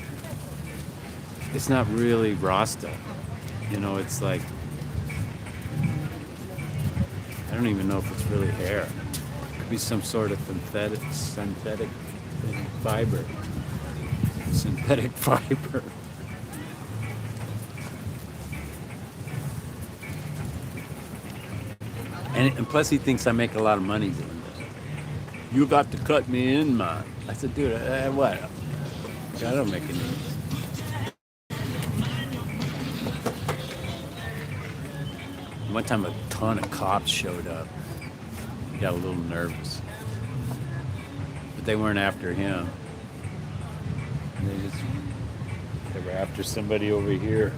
it's not really Rasta. You know, it's like, I don't even know if it's really hair. It could be some sort of synthetic fiber. Synthetic fiber. And plus he thinks I make a lot of money doing this. You got to cut me in, man. I said, dude, what? I don't make any. One time a ton of cops showed up. He got a little nervous. But they weren't after him. They were after somebody over here.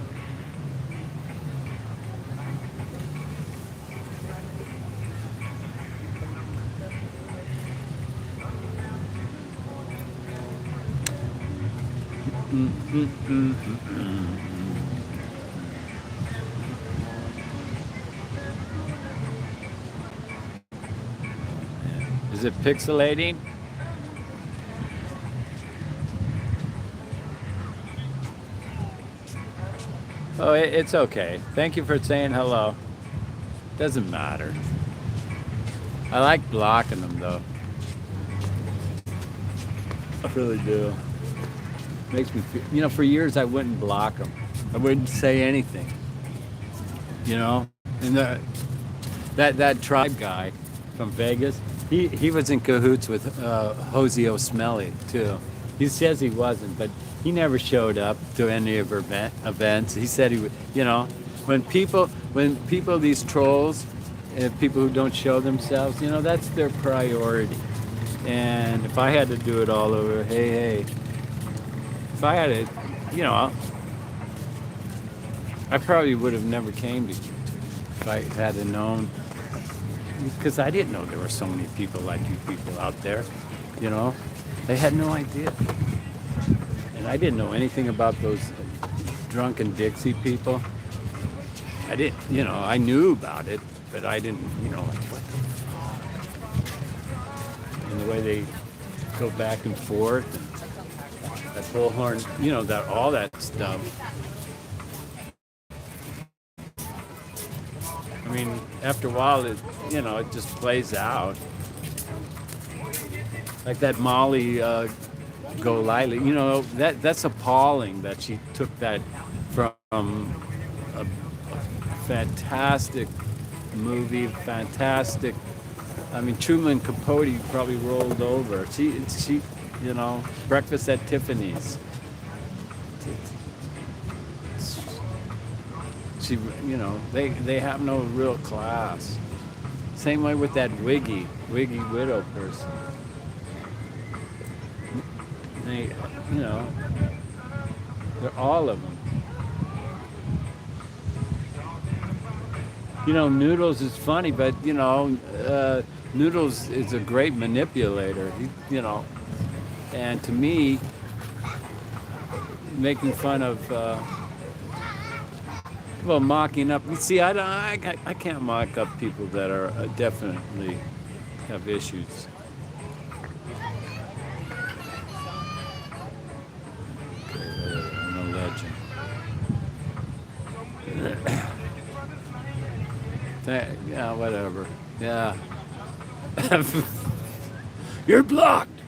Is it pixelating? Oh, it's okay. Thank you for saying hello. Doesn't matter. I like blocking them though. I really do. Makes me feel, you know, for years I wouldn't block them. I wouldn't say anything. You know? And that tribe guy from Vegas, he was in cahoots with Hosey O'Smelly too. He says he wasn't, but he never showed up to any of her events. He said he would, you know, when people, these trolls, people who don't show themselves, you know, that's their priority. And if I had to do it all over, hey, if I had to, you know, I probably would have never came to you if I had known, because I didn't know there were so many people like you people out there, you know. They had no idea. And I didn't know anything about those drunken Dixie people. I didn't, you know, I knew about it, but I didn't, you know, like, what the fuck? And the way they go back and forth, and that bullhorn, you know, that all that stuff. I mean, after a while, it, you know, it just plays out. Like that Molly Golightly, you know, that's appalling that she took that from a fantastic movie, fantastic. I mean, Truman Capote probably rolled over. She, you know, Breakfast at Tiffany's. She, you know, they have no real class. Same way with that Wiggy widow person. They, you know, they're all of them. You know, Noodles is funny, but, you know, Noodles is a great manipulator, you know. And to me, making fun of, well, mocking up. See, I can't mock up people that are definitely have issues. Yeah, whatever. Yeah. You're blocked.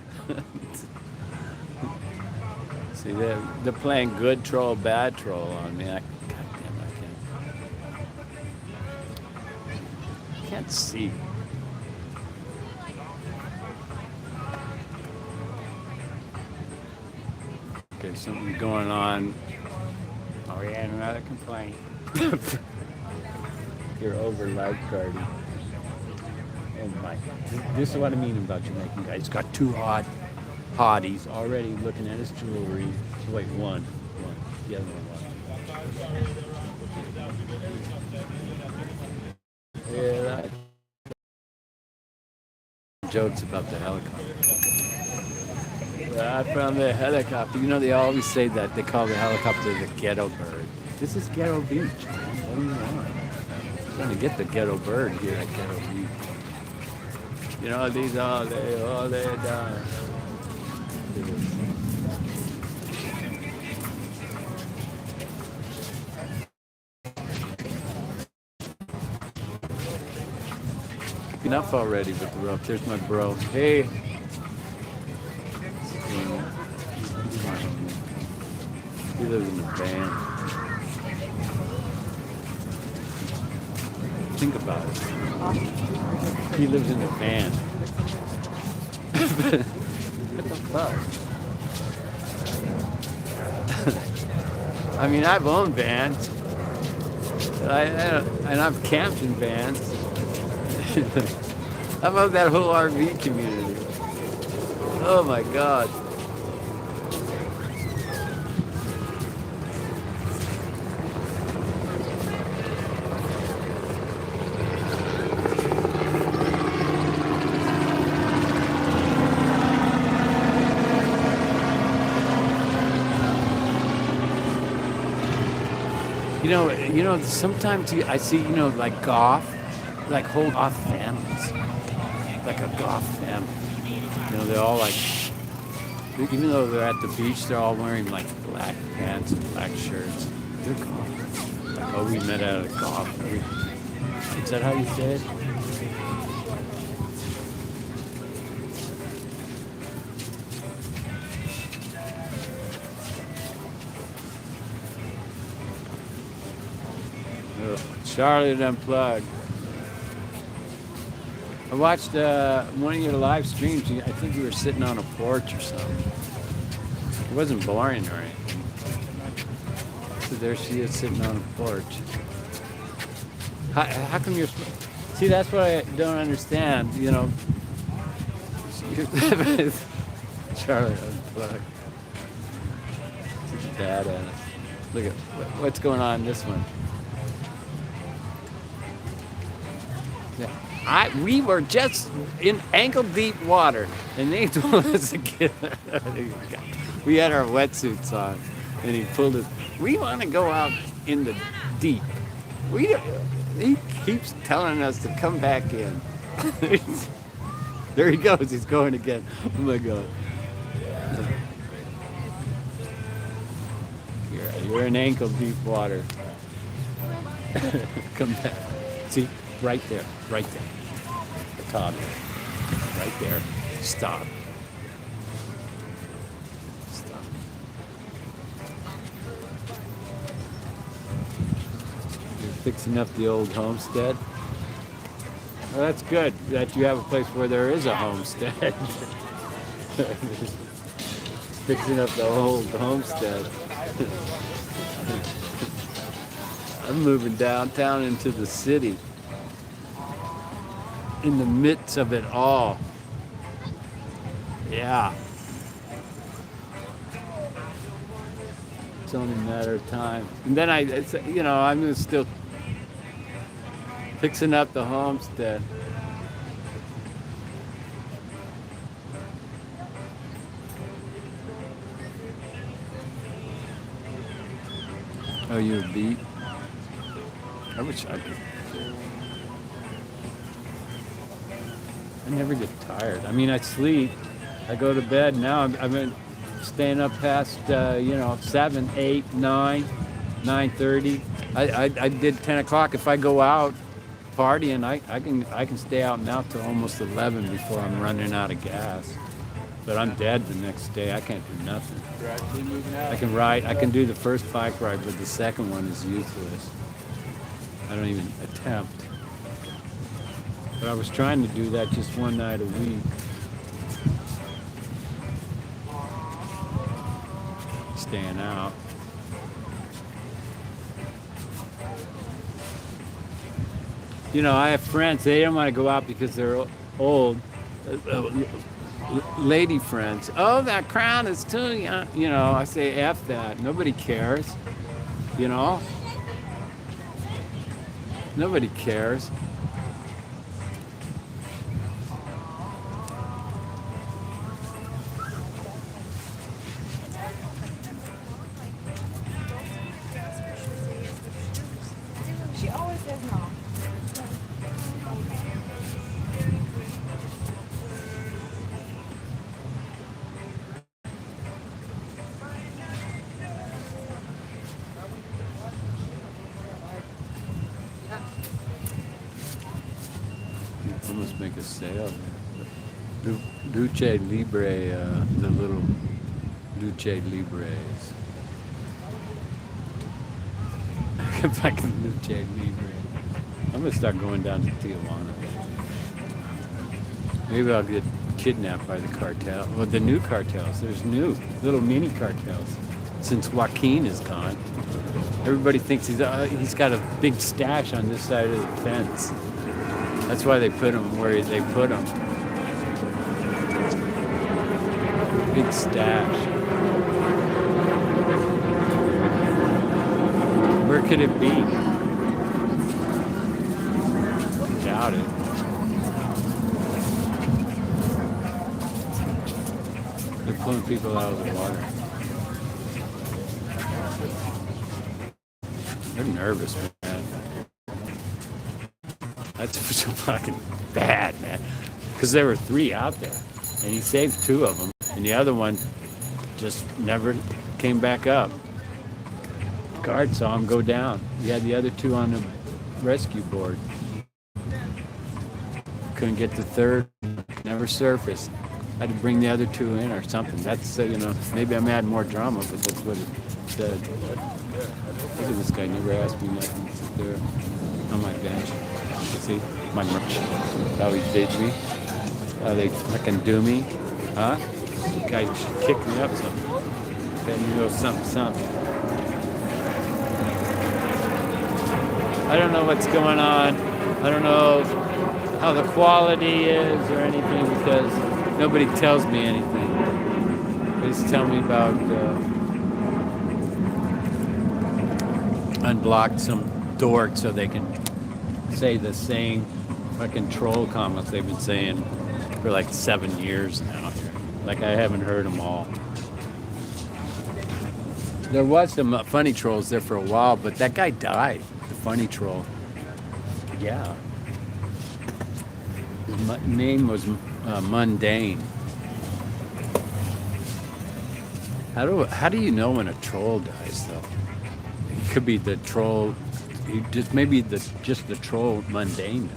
See, they're playing good troll, bad troll on me. Goddamn, I can't see. Okay, something going on. Oh yeah, another complaint. You're over lifeguarding. Oh my! This is what I mean about Jamaican guys. He's got two hotties already looking at his jewelry. Wait, one. The other one. Yeah, jokes about the helicopter. I found the helicopter. You know, they always say that. They call the helicopter the ghetto bird. This is Ghetto Beach. What do you want? I'm trying to get the ghetto bird here at Ghetto Beach. You know, these all day down. Enough already with the rope. There's my bro. Hey. He lives in a van. Think about it. He lives in a van. What the fuck? I mean, I've owned vans. And I've camped in vans. How about that whole RV community? Oh my God. You know, sometimes I see, like golf, like whole golf families, like a golf family. They're all like, even though they're at the beach, they're all wearing like black pants and black shirts. They're golf. Like, oh, we met at a golf. Is that how you say it? Charlotte Unplugged. I watched one of your live streams. I think you were sitting on a porch or something. It wasn't boring or anything. So there she is sitting on a porch. How come you're... See, that's what I don't understand, Charlotte Unplugged. She's badass. Look at what's going on in this one. We were just in ankle-deep water, and they told us to get. We had our wetsuits on, and he pulled us. We want to go out in the deep. He keeps telling us to come back in. There he goes. He's going again. Oh my God. You're in ankle-deep water. Come back. See? Right there. The top. Right there. Stop. You're fixing up the old homestead? Well, that's good that you have a place where there is a homestead. Fixing up the old homestead. I'm moving downtown into the city. In the midst of it all. Yeah. It's only a matter of time. And then I'm still fixing up the homestead. Oh, you're beat? I wish I could. I never get tired. I mean, I sleep. I go to bed. Now I've been staying up past, 7, 8, 9, 9:30. I did 10 o'clock. If I go out partying, I can stay out now till almost 11 before I'm running out of gas. But I'm dead the next day. I can't do nothing. I can ride. I can do the first bike ride, but the second one is useless. I don't even attempt. But I was trying to do that just one night a week. Staying out. I have friends, they don't want to go out because they're old. Lady friends. Oh, that crowd is too young. I say F that. Nobody cares. Nobody cares. She always says no. Almost make a sale. Luce Libre, the little Luce Libres. If I can Luce Libre. I'm gonna start going down to Tijuana. Maybe I'll get kidnapped by the cartel. Well, the new cartels. There's new little mini cartels. Since Joaquin is gone, everybody thinks he's got a big stash on this side of the fence. That's why they put him where they put him. Big stash. Where could it be? Doubt it. They're pulling people out of the water. They're nervous, man. That's so fucking bad, man. Because there were 3 out there, and he saved 2 of them, and the other one just never came back up. Guard saw him go down. He had the other 2 on the rescue board. Couldn't get the 3rd. Never surfaced. Had to bring the other 2 in or something. That's maybe I'm adding more drama, but that's what it said. Look at this guy. Never asked me nothing. Sit there on my bench. You see my merch. How he did me. How they fucking do me. Huh? The guy kicked me up something. Got me a little something. I don't know what's going on. I don't know how the quality is or anything because nobody tells me anything. They just tell me about unblocked some dork so they can say the same fucking troll comments they've been saying for like 7 years now. Like I haven't heard them all. There was some funny trolls there for a while, but that guy died. The funny troll. Yeah. His name was Mundane. How do you know when a troll dies though? It could be the troll. Maybe just the troll Mundane.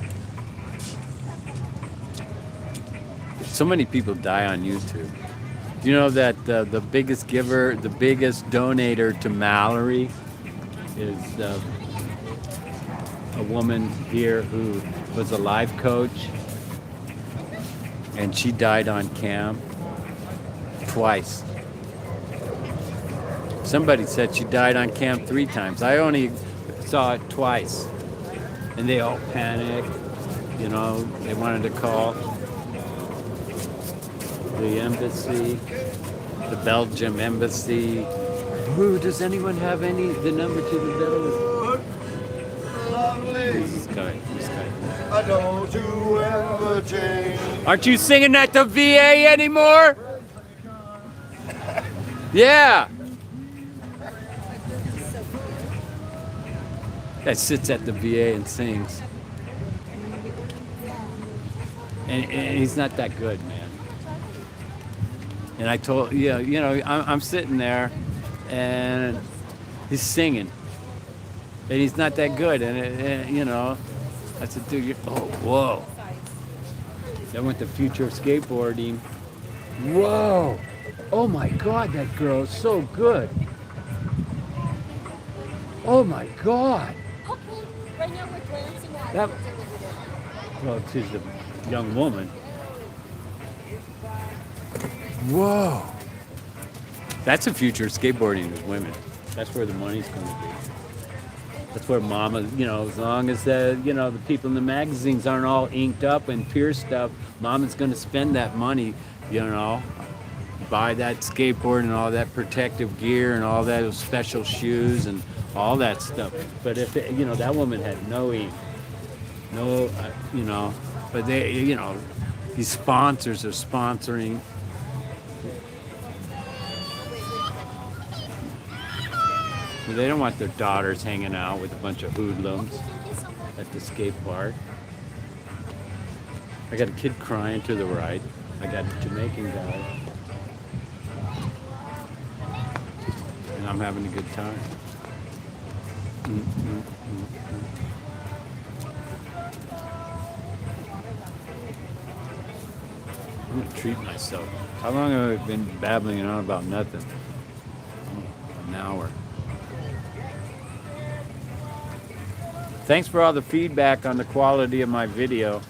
So many people die on YouTube. You know that the biggest giver, the biggest donator to Mallory is a woman here who was a life coach, and she died on cam twice. Somebody said she died on cam 3 times. I only saw it twice, and they all panicked. You know, they wanted to call the embassy, the Belgium embassy. Ooh, does anyone have the number to the Belgium? This guy. I don't you ever change. Aren't you singing at the VA anymore? Yeah. That sits at the VA and sings. And he's not that good, man. And I told, I'm sitting there and he's singing. And he's not that good. And I said, dude, whoa. I went to Future Skateboarding. Whoa. Oh my God, that girl is so good. Oh my God. Okay, right now we're glancing at That, well, she's a young woman. Whoa. That's the future of skateboarding with women. That's where the money's going to be. That's where mama, as long as the people in the magazines aren't all inked up and pierced up, mama's going to spend that money, buy that skateboard and all that protective gear and all that special shoes and all that stuff. But if, that woman had no ink, but they, these sponsors are sponsoring. They don't want their daughters hanging out with a bunch of hoodlums at the skate park. I got a kid crying to the right. I got a Jamaican guy. And I'm having a good time. I'm gonna treat myself. How long have I been babbling on about nothing? An hour. Thanks for all the feedback on the quality of my video.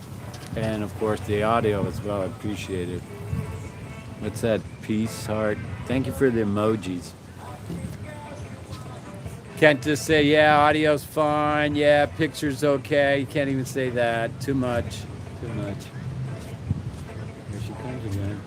And of course the audio as well. I appreciate it. What's that? Peace, heart. Thank you for the emojis. Can't just say, yeah, audio's fine. Yeah, picture's okay. You can't even say that. Too much. Too much. Here she comes again.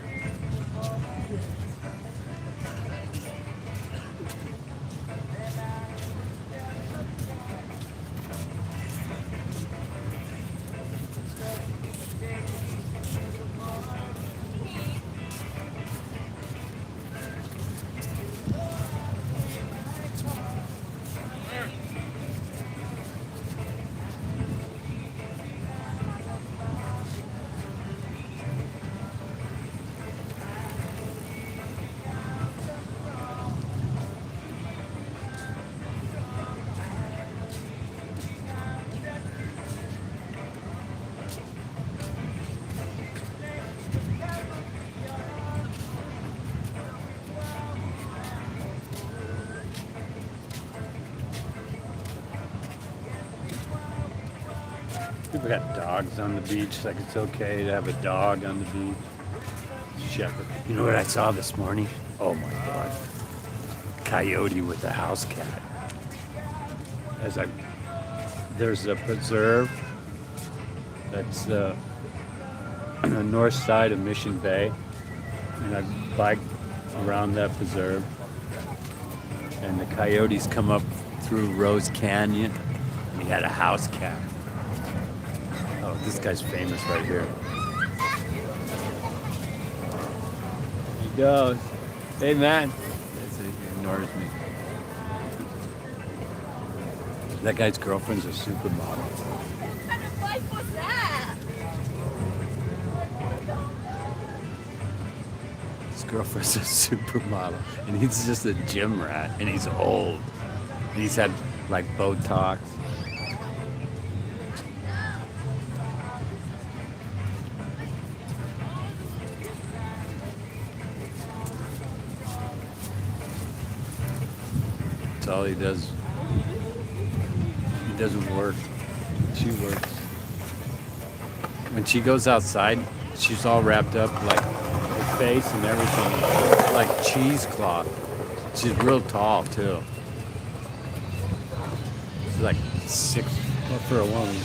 People got dogs on the beach, like it's okay to have a dog on the beach. Shepherd. You know what I saw this morning? Oh my God. Coyote with a house cat. There's a preserve that's on the north side of Mission Bay. And I biked around that preserve. And the coyotes come up through Rose Canyon. And he had a house cat. Oh, this guy's famous right here. He goes. Hey, man. He ignores me. That guy's girlfriend's a supermodel. What kind of bike was that? His girlfriend's a supermodel. And he's just a gym rat. And he's old. And he's had, like, Botox. All he does. He doesn't work. She works. When she goes outside, she's all wrapped up like her face and everything, like cheesecloth. She's real tall too. She's like 6 foot for a woman.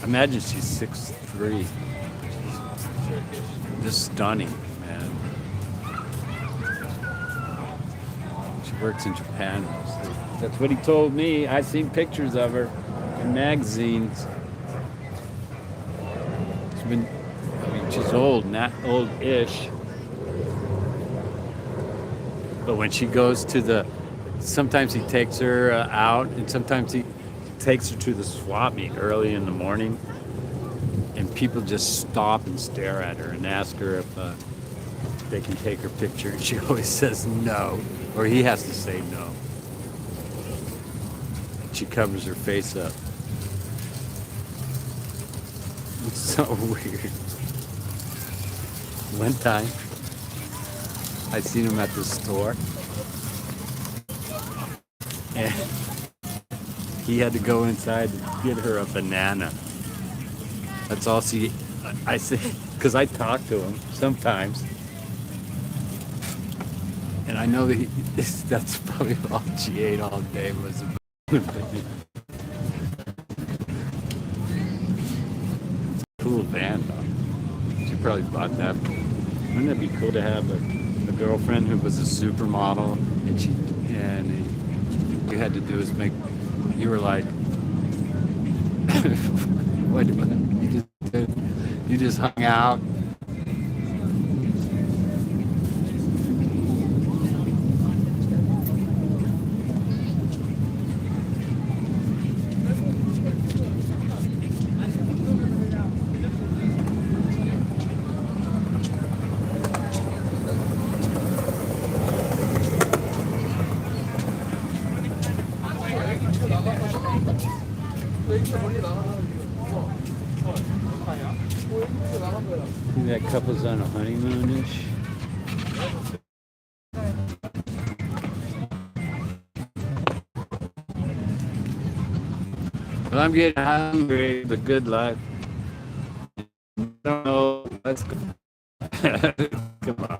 Imagine she's 6'3". Just stunning. Works in Japan. That's what he told me. I've seen pictures of her in magazines. She's old, not old-ish. But when she goes to sometimes he takes her out, and sometimes he takes her to the swap meet early in the morning, and people just stop and stare at her and ask her if they can take her picture, and she always says no. Or he has to say no. She covers her face up. It's so weird. One time, I seen him at the store. And he had to go inside to get her a banana. That's all I say, because I talk to him sometimes. And I know that that's probably all she ate all day was a banana. It's a cool van, though. She probably bought that. Wouldn't it be cool to have a girlfriend who was a supermodel, and you had to do is you were like, what you just hung out. That couple's on a honeymoon-ish. Well, I'm getting hungry. The good life. I don't know. Let's go. Come on.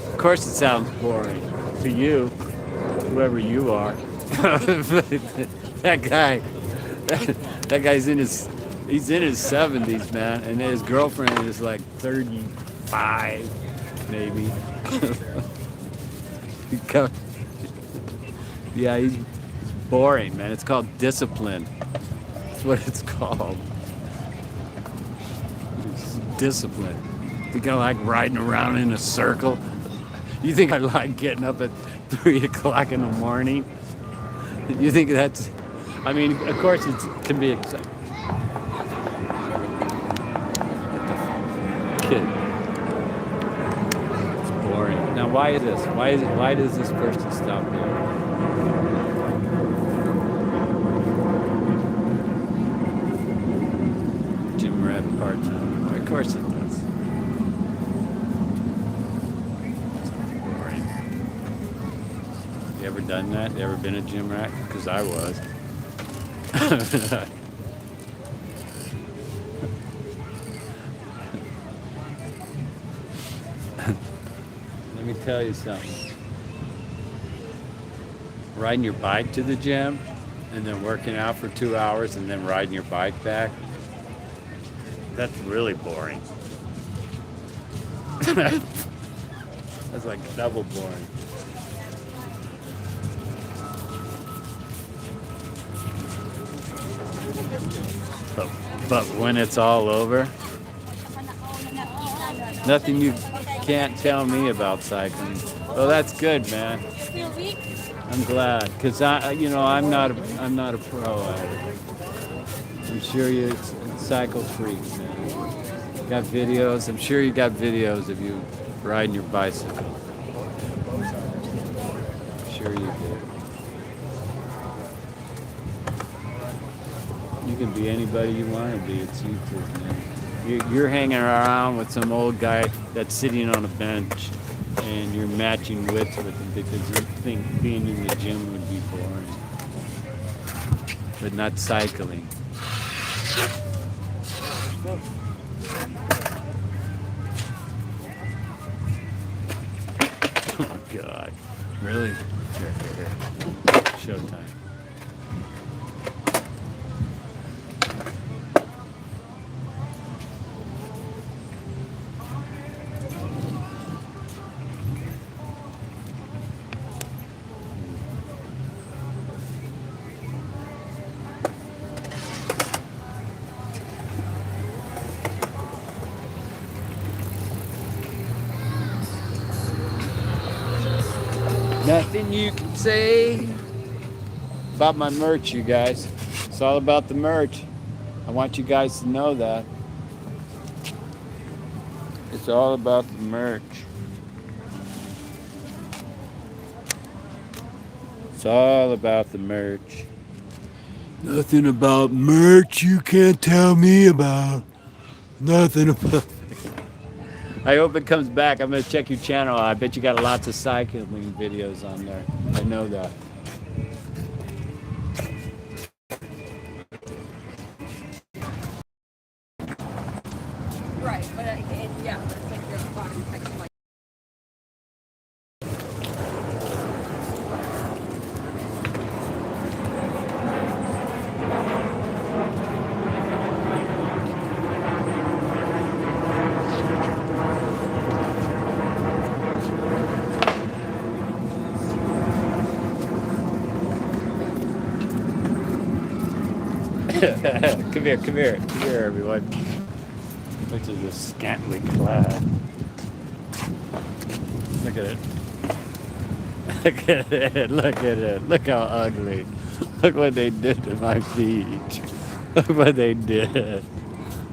Of course, it sounds boring to you, whoever you are. That guy, that guy's he's in his 70s, man, and his girlfriend is like 35, maybe. Yeah, he's boring, man. It's called discipline. That's what it's called. It's discipline. Think I like riding around in a circle? You think I like getting up at 3 o'clock in the morning? You think that's... I mean, of course it can be exciting. Kid. It's boring. Now why is this? Why does this person stop here? Gym rat part-time. Of course it does. You ever done that? You ever been a gym rat? Because I was. Let me tell you something. Riding your bike to the gym and then working out for 2 hours and then riding your bike back, that's really boring. That's like double boring. But when it's all over, nothing you can't tell me about cycling. Well, that's good, man. I'm glad, cause I'm not a pro at it. I'm sure you cycle freaks, man. Got videos. I'm sure you got videos of you riding your bicycle. I'm sure you do. You can be anybody you want to be. It's you too, man. You're hanging around with some old guy that's sitting on a bench, and you're matching wits with him because you think being in the gym would be boring, but not cycling. Oh God, really? Here. Showtime. Nothing you can say about my merch, you guys. It's all about the merch. I want you guys to know that. It's all about the merch. It's all about the merch. Nothing about merch you can't tell me about. Nothing about... I hope it comes back. I'm going to check your channel. I bet you got lots of cycling videos on there. I know that. Right, but yeah, it's like your box. Come here, everyone. Look at this scantily clad. Look at it. Look at it. Look at it. Look how ugly. Look what they did to my feet. Look what they did.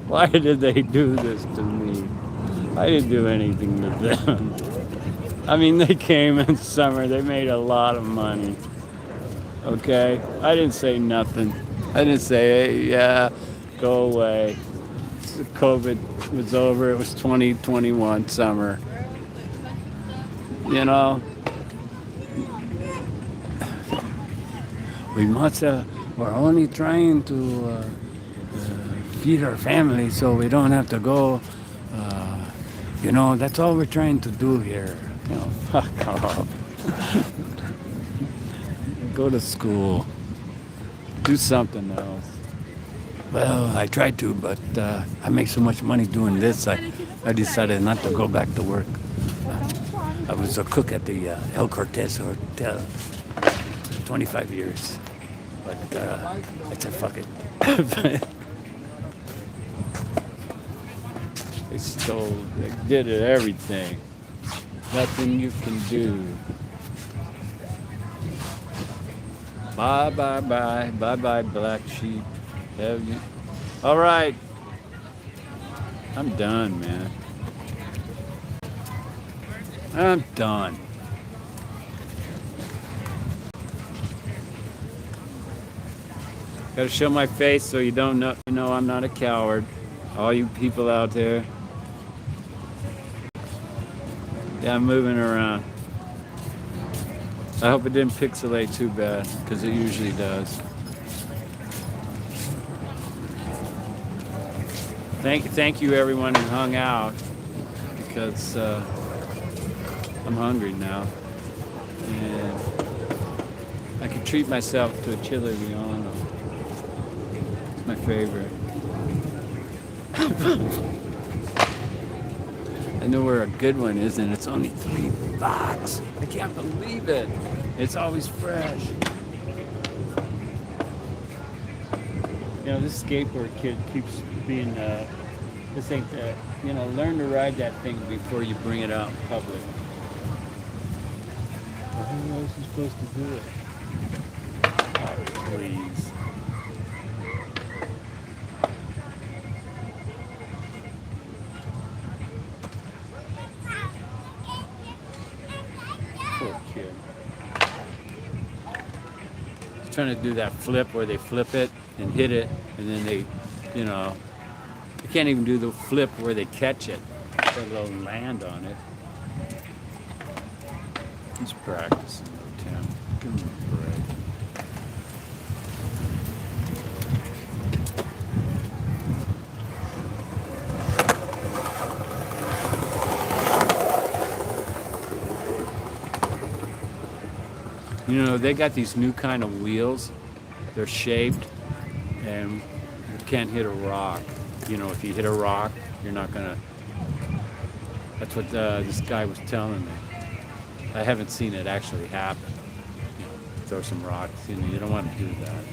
Why did they do this to me? I didn't do anything to them. I mean, they came in summer. They made a lot of money. Okay? I didn't say nothing. I didn't say, hey, yeah, go away. COVID was over. It was 2021 summer. You know, we must, we're only trying to feed our family so we don't have to go. You know, that's all we're trying to do here. You know, fuck off. Go to school. Do something else. Well, I tried to, but I make so much money doing this, I decided not to go back to work. I was a cook at the El Cortez Hotel for 25 years. But I said, fuck it. They stole, they did it, everything. Nothing you can do. Bye, bye, bye. Bye, bye, black sheep. Have you? All right. I'm done, man. I'm done. Gotta show my face so you don't know, you know I'm not a coward. All you people out there. Yeah, I'm moving around. I hope it didn't pixelate too bad, because it usually does. Thank you everyone who hung out, because I'm hungry now. And I could treat myself to a chili relleno. It's my favorite. I know where a good one is, and it's only $3. I can't believe it. It's always fresh. You know, this skateboard kid keeps being, this ain't, you know, learn to ride that thing before you bring it out in public. Well, who else is supposed to do it? Oh, please. Poor kid. He's trying to do that flip where they flip it and hit it, and then they, you know, they can't even do the flip where they catch it, let alone land on it. He's practicing, Tim. Give him a break. You know, they got these new kind of wheels. They're shaped, and you can't hit a rock. You know, if you hit a rock, you're not gonna. That's what this guy was telling me. I haven't seen it actually happen. You know, throw some rocks, you know, you don't want to do that.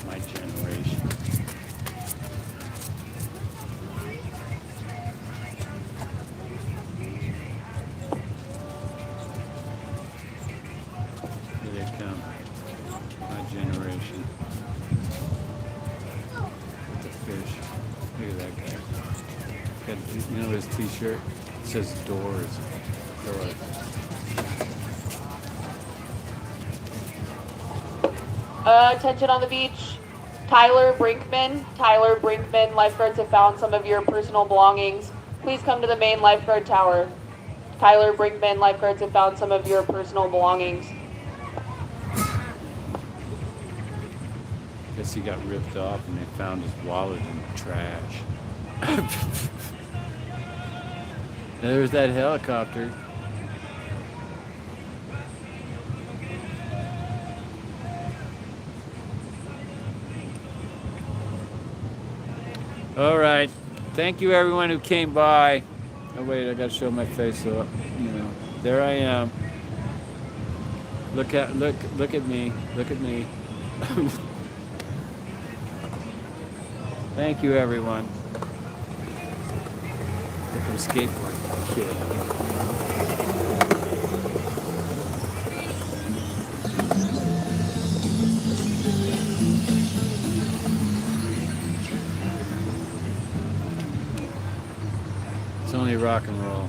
My generation. Here they come. My generation. With the fish. Look at that guy. You know his t-shirt? It says doors. Doors. Attention on the beach. Tyler Brinkman, lifeguards have found some of your personal belongings. Please come to the main lifeguard tower. Tyler Brinkman, lifeguards have found some of your personal belongings. Guess he got ripped off and they found his wallet in the trash. There's that helicopter. All right. Thank you everyone who came by. Oh wait, I gotta show my face so you know. There I am. Look at me. Look at me. Thank you everyone. Look at the skateboard kid. It's only rock and roll.